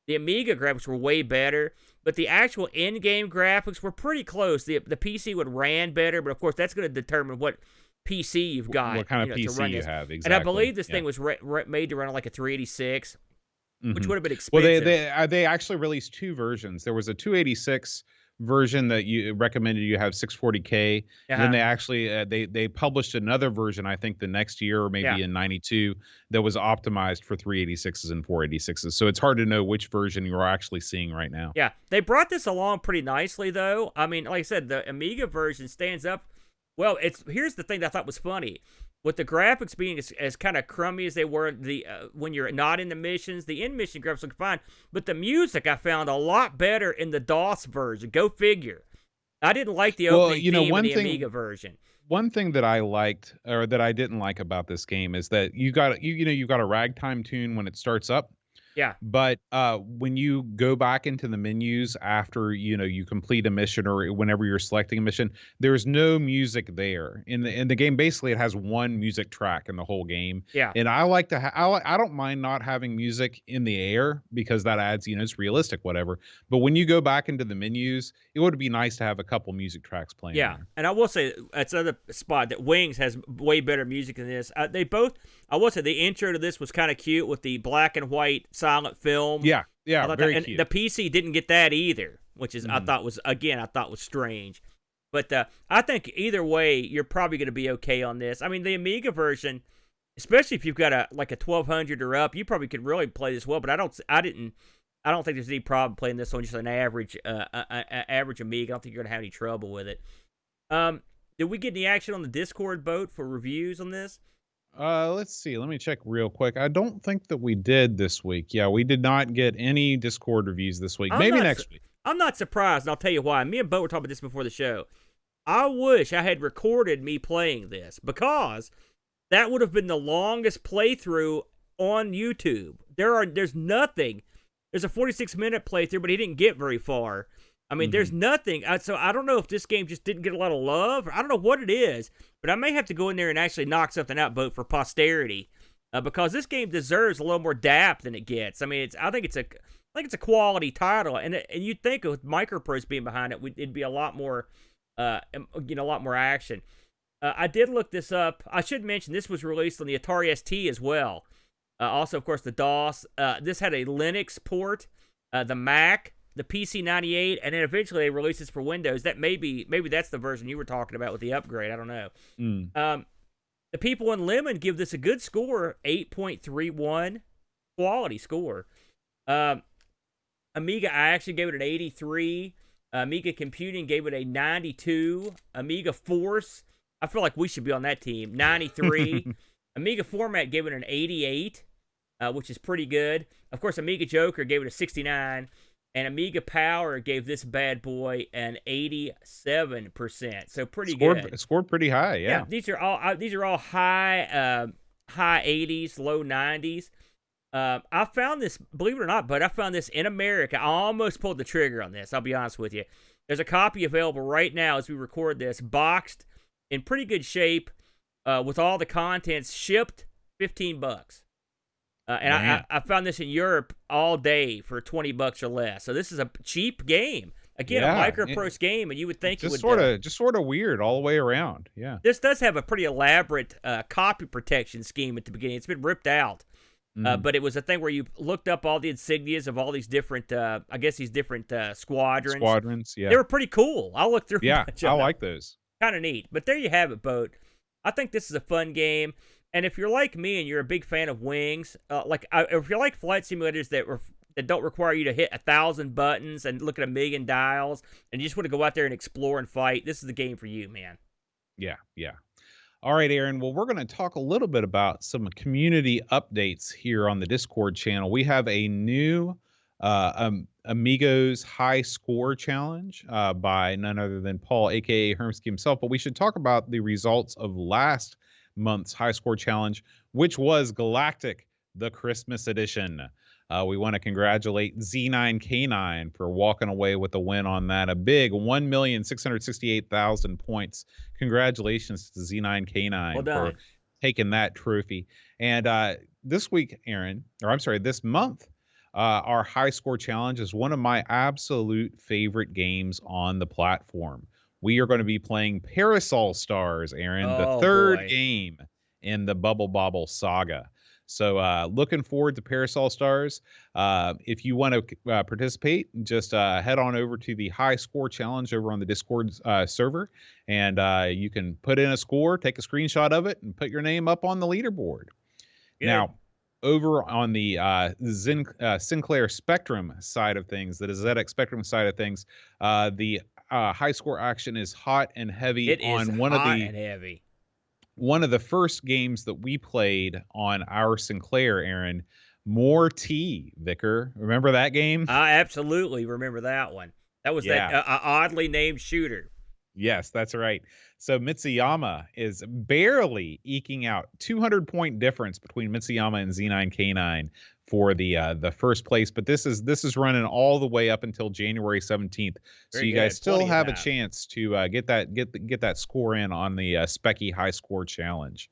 Speaker 4: The Amiga graphics were way better, but the actual in-game graphics were pretty close. The PC would ran better, but of course that's going to determine what PC you've got.
Speaker 3: What kind of PC you have, exactly.
Speaker 4: And I believe this thing was made to run on like a 386, which would have been expensive.
Speaker 3: Well, they actually released two versions. There was a 286 version that you recommended you have 640K. And then they actually they published another version, I think the next year or maybe in 92, that was optimized for 386s and 486s. So it's hard to know which version you're actually seeing right now.
Speaker 4: Yeah, they brought this along pretty nicely though. I mean, like I said, the Amiga version stands up. Well, here's the thing that I thought was funny. With the graphics being as kind of crummy as they were, when you're not in the missions, the in-mission graphics look fine. But the music I found a lot better in the DOS version. Go figure. I didn't like the opening theme in the Amiga version.
Speaker 3: One thing that I liked, or that I didn't like about this game, is that you got a ragtime tune when it starts up,
Speaker 4: Yeah.
Speaker 3: But when you go back into the menus after you complete a mission or whenever you're selecting a mission, there's no music there in the game. Basically, it has one music track in the whole game.
Speaker 4: Yeah.
Speaker 3: And I like to I don't mind not having music in the air because that adds it's realistic, whatever. But when you go back into the menus, it would be nice to have a couple music tracks playing.
Speaker 4: Yeah,
Speaker 3: there.
Speaker 4: and I will say that's another spot that Wings has way better music than this. I will say the intro to this was kind of cute with the black and white silent film.
Speaker 3: Yeah, very cute.
Speaker 4: The PC didn't get that either, which is I thought was strange. But I think either way, you're probably going to be okay on this. I mean, the Amiga version, especially if you've got a 1200 or up, you probably could really play this well. But I don't think there's any problem playing this on just an average average Amiga. I don't think you're going to have any trouble with it. Did we get any action on the Discord boat for reviews on this?
Speaker 3: Let's see. Let me check real quick. I don't think that we did this week. Yeah, we did not get any Discord reviews this week. Maybe next week.
Speaker 4: I'm not surprised, and I'll tell you why. Me and Bo were talking about this before the show. I wish I had recorded me playing this because that would have been the longest playthrough on YouTube. There's nothing. There's a 46-minute playthrough, but he didn't get very far. I mean, there's nothing. So I don't know if this game just didn't get a lot of love. I don't know what it is, but I may have to go in there and actually knock something out, Boat, for posterity, because this game deserves a little more depth than it gets. I mean, I think it's a quality title, and you'd think with Microprose being behind it, it'd be a lot more, a lot more action. I did look this up. I should mention this was released on the Atari ST as well. Also, of course, the DOS. This had a Linux port, the Mac, the PC-98, and then eventually they released this for Windows. That maybe that's the version you were talking about with the upgrade. I don't know. The people in Lemon give this a good score, 8.31, quality score. Amiga, I actually gave it an 83. Amiga Computing gave it a 92. Amiga Force, I feel like we should be on that team, 93. Amiga Format gave it an 88, which is pretty good. Of course, Amiga Joker gave it a 69. And Amiga Power gave this bad boy an 87%, so pretty good.
Speaker 3: Scored pretty high, yeah.
Speaker 4: These are all high 80s, low 90s. I found this, believe it or not, but I found this in America. I almost pulled the trigger on this. I'll be honest with you. There's a copy available right now as we record this, boxed in pretty good shape, with all the contents shipped, $15. And I found this in Europe all day for $20 or less. So this is a cheap game. Again, a Microprose game, and you would think
Speaker 3: just sort of weird all the way around. Yeah.
Speaker 4: This does have a pretty elaborate copy protection scheme at the beginning. It's been ripped out, but it was a thing where you looked up all the insignias of all these different, squadrons.
Speaker 3: Squadrons, yeah.
Speaker 4: They were pretty cool. I'll look through.
Speaker 3: Yeah, I like those.
Speaker 4: Kind of neat. But there you have it, Boat. I think this is a fun game. And if you're like me and you're a big fan of Wings, if you're like flight simulators that don't require you to hit 1,000 buttons and look at 1 million dials, and you just want to go out there and explore and fight, this is the game for you, man.
Speaker 3: Yeah. All right, Aaron. Well, we're going to talk a little bit about some community updates here on the Discord channel. We have a new Amigos high score challenge by none other than Paul, aka Hermsky himself. But we should talk about the results of last month's high score challenge, which was Galactic, the Christmas edition. We want to congratulate Z9K9 for walking away with the win on that. A big 1,668,000 points. Congratulations to Z9K9 for taking that trophy. And this month, our high score challenge is one of my absolute favorite games on the platform. We are going to be playing Parasol Stars, Aaron, the third game in the Bubble Bobble saga. So looking forward to Parasol Stars. If you want to participate, just head on over to the High Score Challenge over on the Discord server, and you can put in a score, take a screenshot of it, and put your name up on the leaderboard. Yeah. Now, over on the Sinclair Spectrum side of things, the ZX Spectrum side of things, the high score action is hot and heavy.
Speaker 4: It is hot and heavy.
Speaker 3: One of the first games that we played on our Sinclair, Aaron, More Tea, Vicar. Remember that game?
Speaker 4: I absolutely remember that one. That was that oddly named shooter.
Speaker 3: Yes, that's right. So Mitsuyama is barely eking out 200-point difference between Mitsuyama and Z9K9 for the first place, but this is running all the way up until January 17th. So
Speaker 4: Very
Speaker 3: you
Speaker 4: good.
Speaker 3: guys still
Speaker 4: Plenty of
Speaker 3: have a
Speaker 4: time.
Speaker 3: chance to get that score in on the Specky High Score Challenge.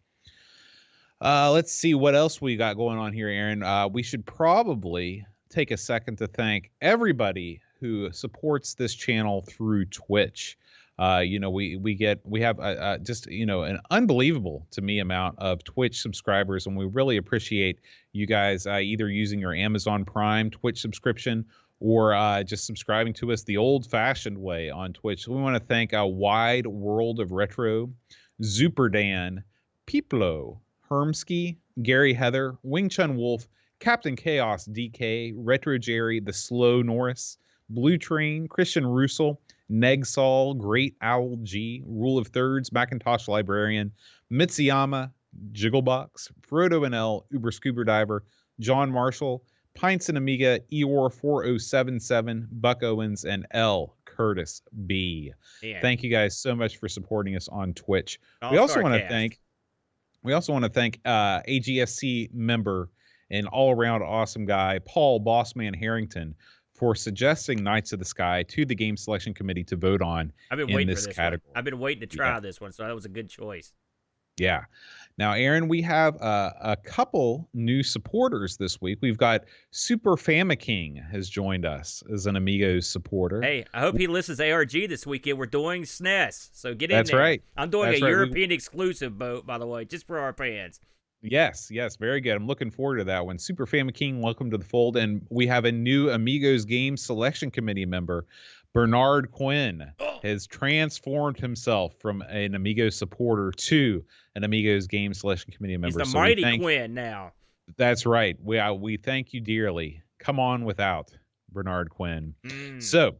Speaker 3: Let's see what else we got going on here, Aaron. We should probably take a second to thank everybody who supports this channel through Twitch. We have just an unbelievable to me amount of Twitch subscribers, and we really appreciate you guys either using your Amazon Prime Twitch subscription or just subscribing to us the old-fashioned way on Twitch. We want to thank Wide World of Retro, Zuperdan, Peeplo, Hermsky, Gary Heather, Wing Chun Wolf, Captain Chaos DK, Retro Jerry, The Slow Norris, Blue Train, Christian Russell, Negsol, Great Owl G, Rule of Thirds, Macintosh Librarian, Mitsuyama, Jigglebox, Frodo and L, Uber Scuba Diver, John Marshall, Pints and Amiga, Eeyore 4077, Buck Owens, and L. Curtis B.
Speaker 4: Yeah.
Speaker 3: Thank you guys so much for supporting us on Twitch. We also want to thank AGSC member and all-around awesome guy, Paul Bossman Harrington, for suggesting Knights of the Sky to the Game Selection Committee to vote on
Speaker 4: I've been
Speaker 3: in
Speaker 4: waiting
Speaker 3: this
Speaker 4: for this
Speaker 3: category.
Speaker 4: one. I've been waiting to try this one, so that was a good choice.
Speaker 3: Yeah. Now, Aaron, we have a couple new supporters this week. We've got Super Famiking has joined us as an Amigos supporter.
Speaker 4: Hey, I hope he listens to ARG this weekend. We're doing SNES, so get in
Speaker 3: That's
Speaker 4: there.
Speaker 3: right.
Speaker 4: I'm doing
Speaker 3: That's
Speaker 4: a
Speaker 3: right.
Speaker 4: European exclusive vote, by the way, just for our fans.
Speaker 3: Yes, very good. I'm looking forward to that one. Super Famiking, welcome to the fold. And we have a new Amigos Game Selection Committee member, Bernard Quinn, has transformed himself from an Amigos supporter to an Amigos Game Selection Committee member.
Speaker 4: He's the mighty Quinn now.
Speaker 3: That's right. We thank you dearly. Come on without Bernard Quinn. So,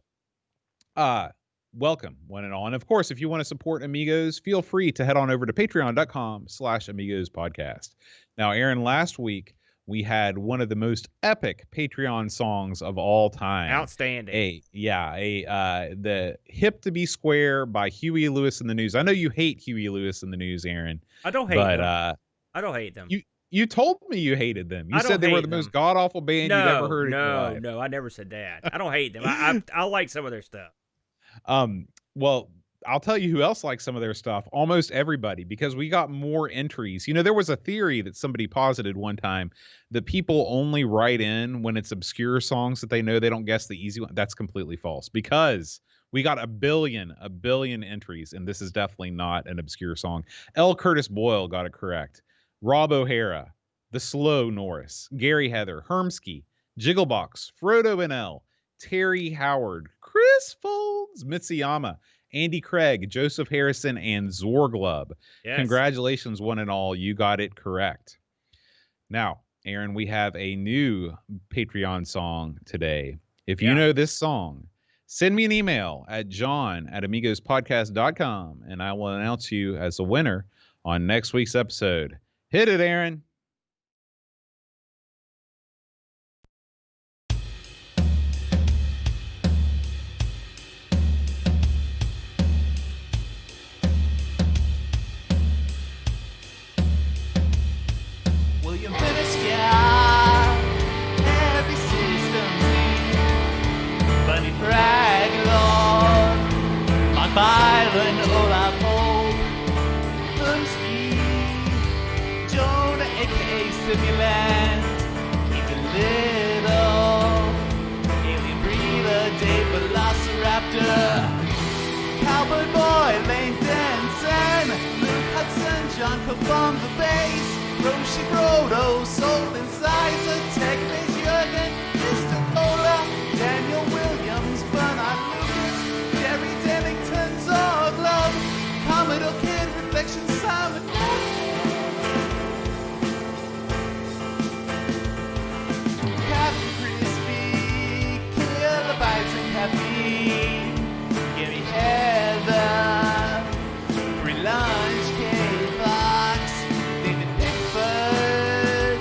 Speaker 3: welcome, one and all. And of course, if you want to support Amigos, feel free to head on over to patreon.com/Amigos podcast. Now, Aaron, last week we had one of the most epic Patreon songs of all time.
Speaker 4: Outstanding.
Speaker 3: The Hip to Be Square by Huey Lewis and the News. I know you hate Huey Lewis and the News, Aaron.
Speaker 4: I don't hate them. I don't hate them.
Speaker 3: You told me you hated them. You said they were the most god-awful band you've ever heard in your life.
Speaker 4: No, I never said that. I don't hate them. I like some of their stuff.
Speaker 3: Well, I'll tell you who else likes some of their stuff. Almost everybody, because we got more entries. There was a theory that somebody posited one time that people only write in when it's obscure songs that they know they don't guess the easy one. That's completely false, because we got a billion entries, and this is definitely not an obscure song. L. Curtis Boyle got it correct. Rob O'Hara, The Slow Norris, Gary Heather, Hermsky, Jigglebox, Frodo and L, Terry Howard, Chris Folds, Mitsuyama, Andy Craig, Joseph Harrison, and Zorglub. Yes. Congratulations, one and all. You got it correct. Now, Aaron, we have a new Patreon song today. If you know this song, send me an email at john@amigospodcast.com, and I will announce you as a winner on next week's episode. Hit it, Aaron.
Speaker 6: Byron, Olaf Hope, Hermsky, Jonah, a.k.a. Simulant, Ethan Little, Alien Breeder, Dave Velociraptor, Cowboy Boy, Lane Denson, Luke Hudson, John performed the bass, Roshi Brodo, Soul Incisor, Tech Base Jurgen, Mr. Cola, Daniel Williams, Bernard Lucas, Jerry Dennington, Zorglub, Commodore Kid, Reflection, Simon, Captain Crispy, Kilobytes and Caffeine, Gary Heather, Free Lunch, K-Fox, David Pickford,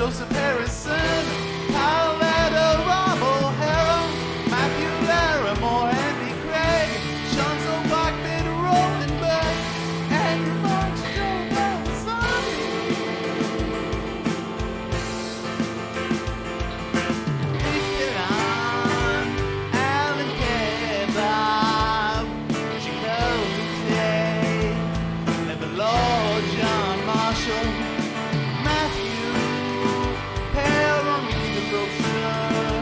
Speaker 6: Joseph Harrison, Paoletta, Robo, Harrow, Matthew Larimore, Andy Craig, Sean Zobach, Ben Rosenberg, and Mark Stroh-Belson. Victor on, Alan Kebab, Chicote, and the Lord John Marshall, Matthew, Pear on me the brochure,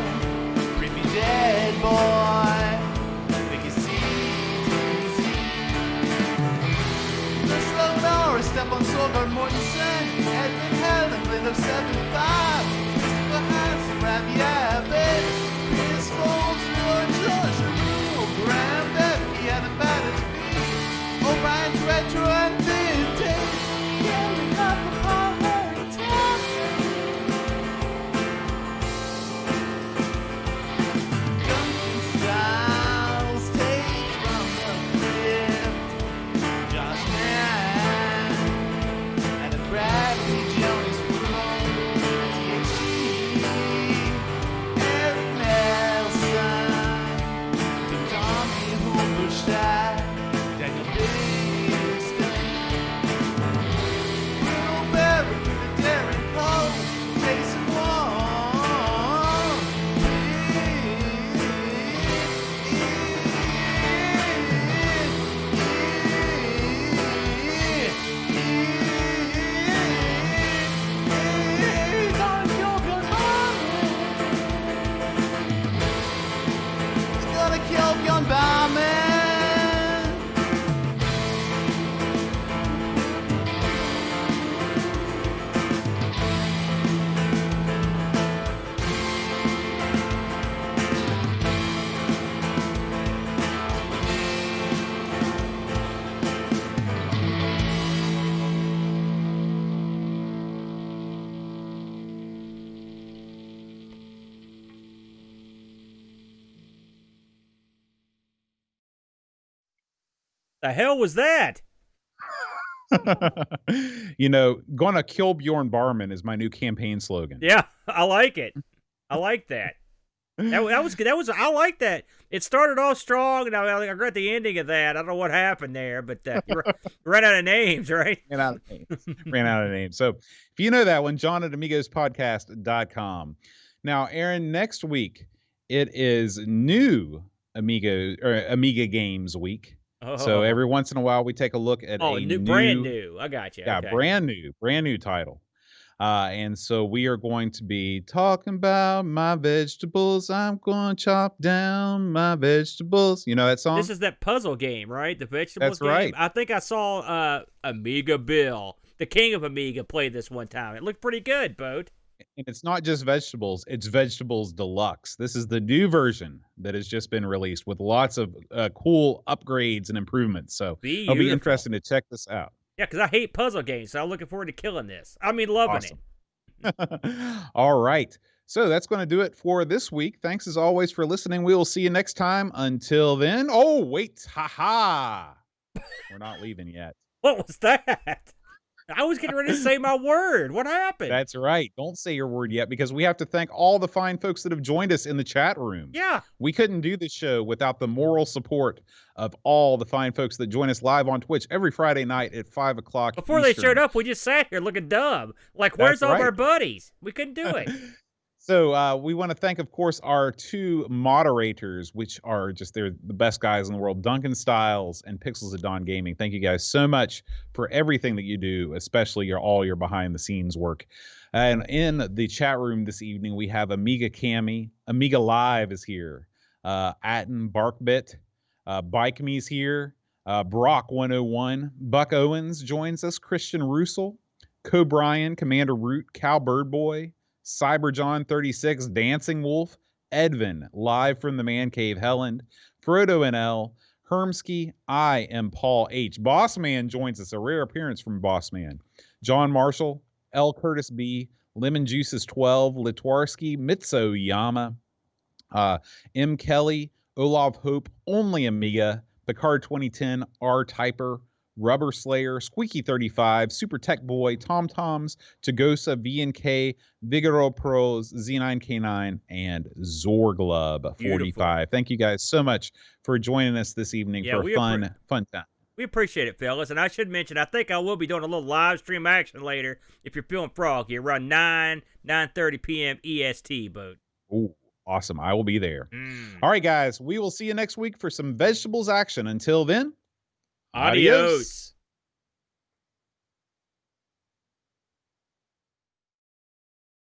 Speaker 6: Creepy Dead Boy, Vicky C, the Slow Norris, Stefan Sorgard Mortensen, Edmund Helen, Lind of 7-5, Christopher Hansen, Ravi Abbott, Chris Folds, Lord George, Rule, Graham Becky, Adam Battersby, O'Brien's Retro and Vintage, Gary Hufflepuff, Harry Thompson, Duncan Styles, Take from the Crypt, Josh Mann, Adam Bradley, Jonas Brown, THG, Eric Nelson, Tommy Hooperstadt, Daniel Livingston, Will Barry, Darren Cole, Jason Wong, he's on your He's gonna kill Bjorn Bauman.
Speaker 4: The hell was that?
Speaker 3: Gonna kill Bjorn Barman is my new campaign slogan.
Speaker 4: Yeah, I like it. I like that. That was good. I like that. It started off strong, and I regret the ending of that. I don't know what happened there, but you ran out of names, right?
Speaker 3: Ran out of names. So if you know that one, John at AmigosPodcast.com. Now, Aaron, next week it is new Amiga Games Week. So every once in a while we take a look at
Speaker 4: brand new. I got you.
Speaker 3: Yeah,
Speaker 4: okay.
Speaker 3: brand new title. And so we are going to be talking about my vegetables. I'm going to chop down my vegetables. You know that song?
Speaker 4: This is that puzzle game, right? The vegetables game.
Speaker 3: Right.
Speaker 4: I think I saw Amiga Bill, the king of Amiga, play this one time. It looked pretty good, Boat.
Speaker 3: And it's not just vegetables, it's Vegetables Deluxe. This is the new version that has just been released with lots of cool upgrades and improvements. So it'll be interesting to check this out.
Speaker 4: Yeah, because I hate puzzle games, so I'm looking forward to killing this. I mean, loving
Speaker 3: it. All right. So that's going to do it for this week. Thanks as always for listening. We will see you next time. Until then. Oh, wait. Ha. We're not leaving yet.
Speaker 4: What was that? I was getting ready to say my word. What happened?
Speaker 3: That's right. Don't say your word yet, because we have to thank all the fine folks that have joined us in the chat room.
Speaker 4: Yeah.
Speaker 3: We couldn't do this show without the moral support of all the fine folks that join us live on Twitch every Friday night at 5 o'clock
Speaker 4: Before
Speaker 3: Eastern.
Speaker 4: They showed up, we just sat here looking dumb. Like, where's all of our buddies? We couldn't do it.
Speaker 3: So we want to thank, of course, our two moderators, which are they're the best guys in the world, Duncan Styles and Pixels at Dawn Gaming. Thank you guys so much for everything that you do, especially all your behind-the-scenes work. And in the chat room this evening, we have Amiga Cami. Amiga Live is here. Atten Barkbit. Bike Me's here. Brock 101. Buck Owens joins us. Christian Russell. Cobrian, Commander Root, Cowbird Boy. Cyberjohn 36, Dancing Wolf, Edvin, live from the Man Cave, Helland, Frodo NL, Hermsky, I am Paul H. Bossman joins us, a rare appearance from Bossman. John Marshall, L. Curtis B, Lemon Juices 12, Litwarski, Mitso Yama, M. Kelly, Olaf Hope, Only Amiga, Picard 2010, R. Typer, Rubber Slayer, Squeaky 35, Super Tech Boy, Tom Toms, Tagosa, VNK, Vigoro Pros, Z9K9, and Zorglub 45.
Speaker 4: Beautiful.
Speaker 3: Thank you guys so much for joining us this evening for a fun time.
Speaker 4: We appreciate it, fellas. And I should mention, I think I will be doing a little live stream action later if you're feeling froggy around 9:30 p.m. EST, Boat.
Speaker 3: Oh, awesome. I will be there. All right, guys. We will see you next week for some vegetables action. Until then,
Speaker 4: adios.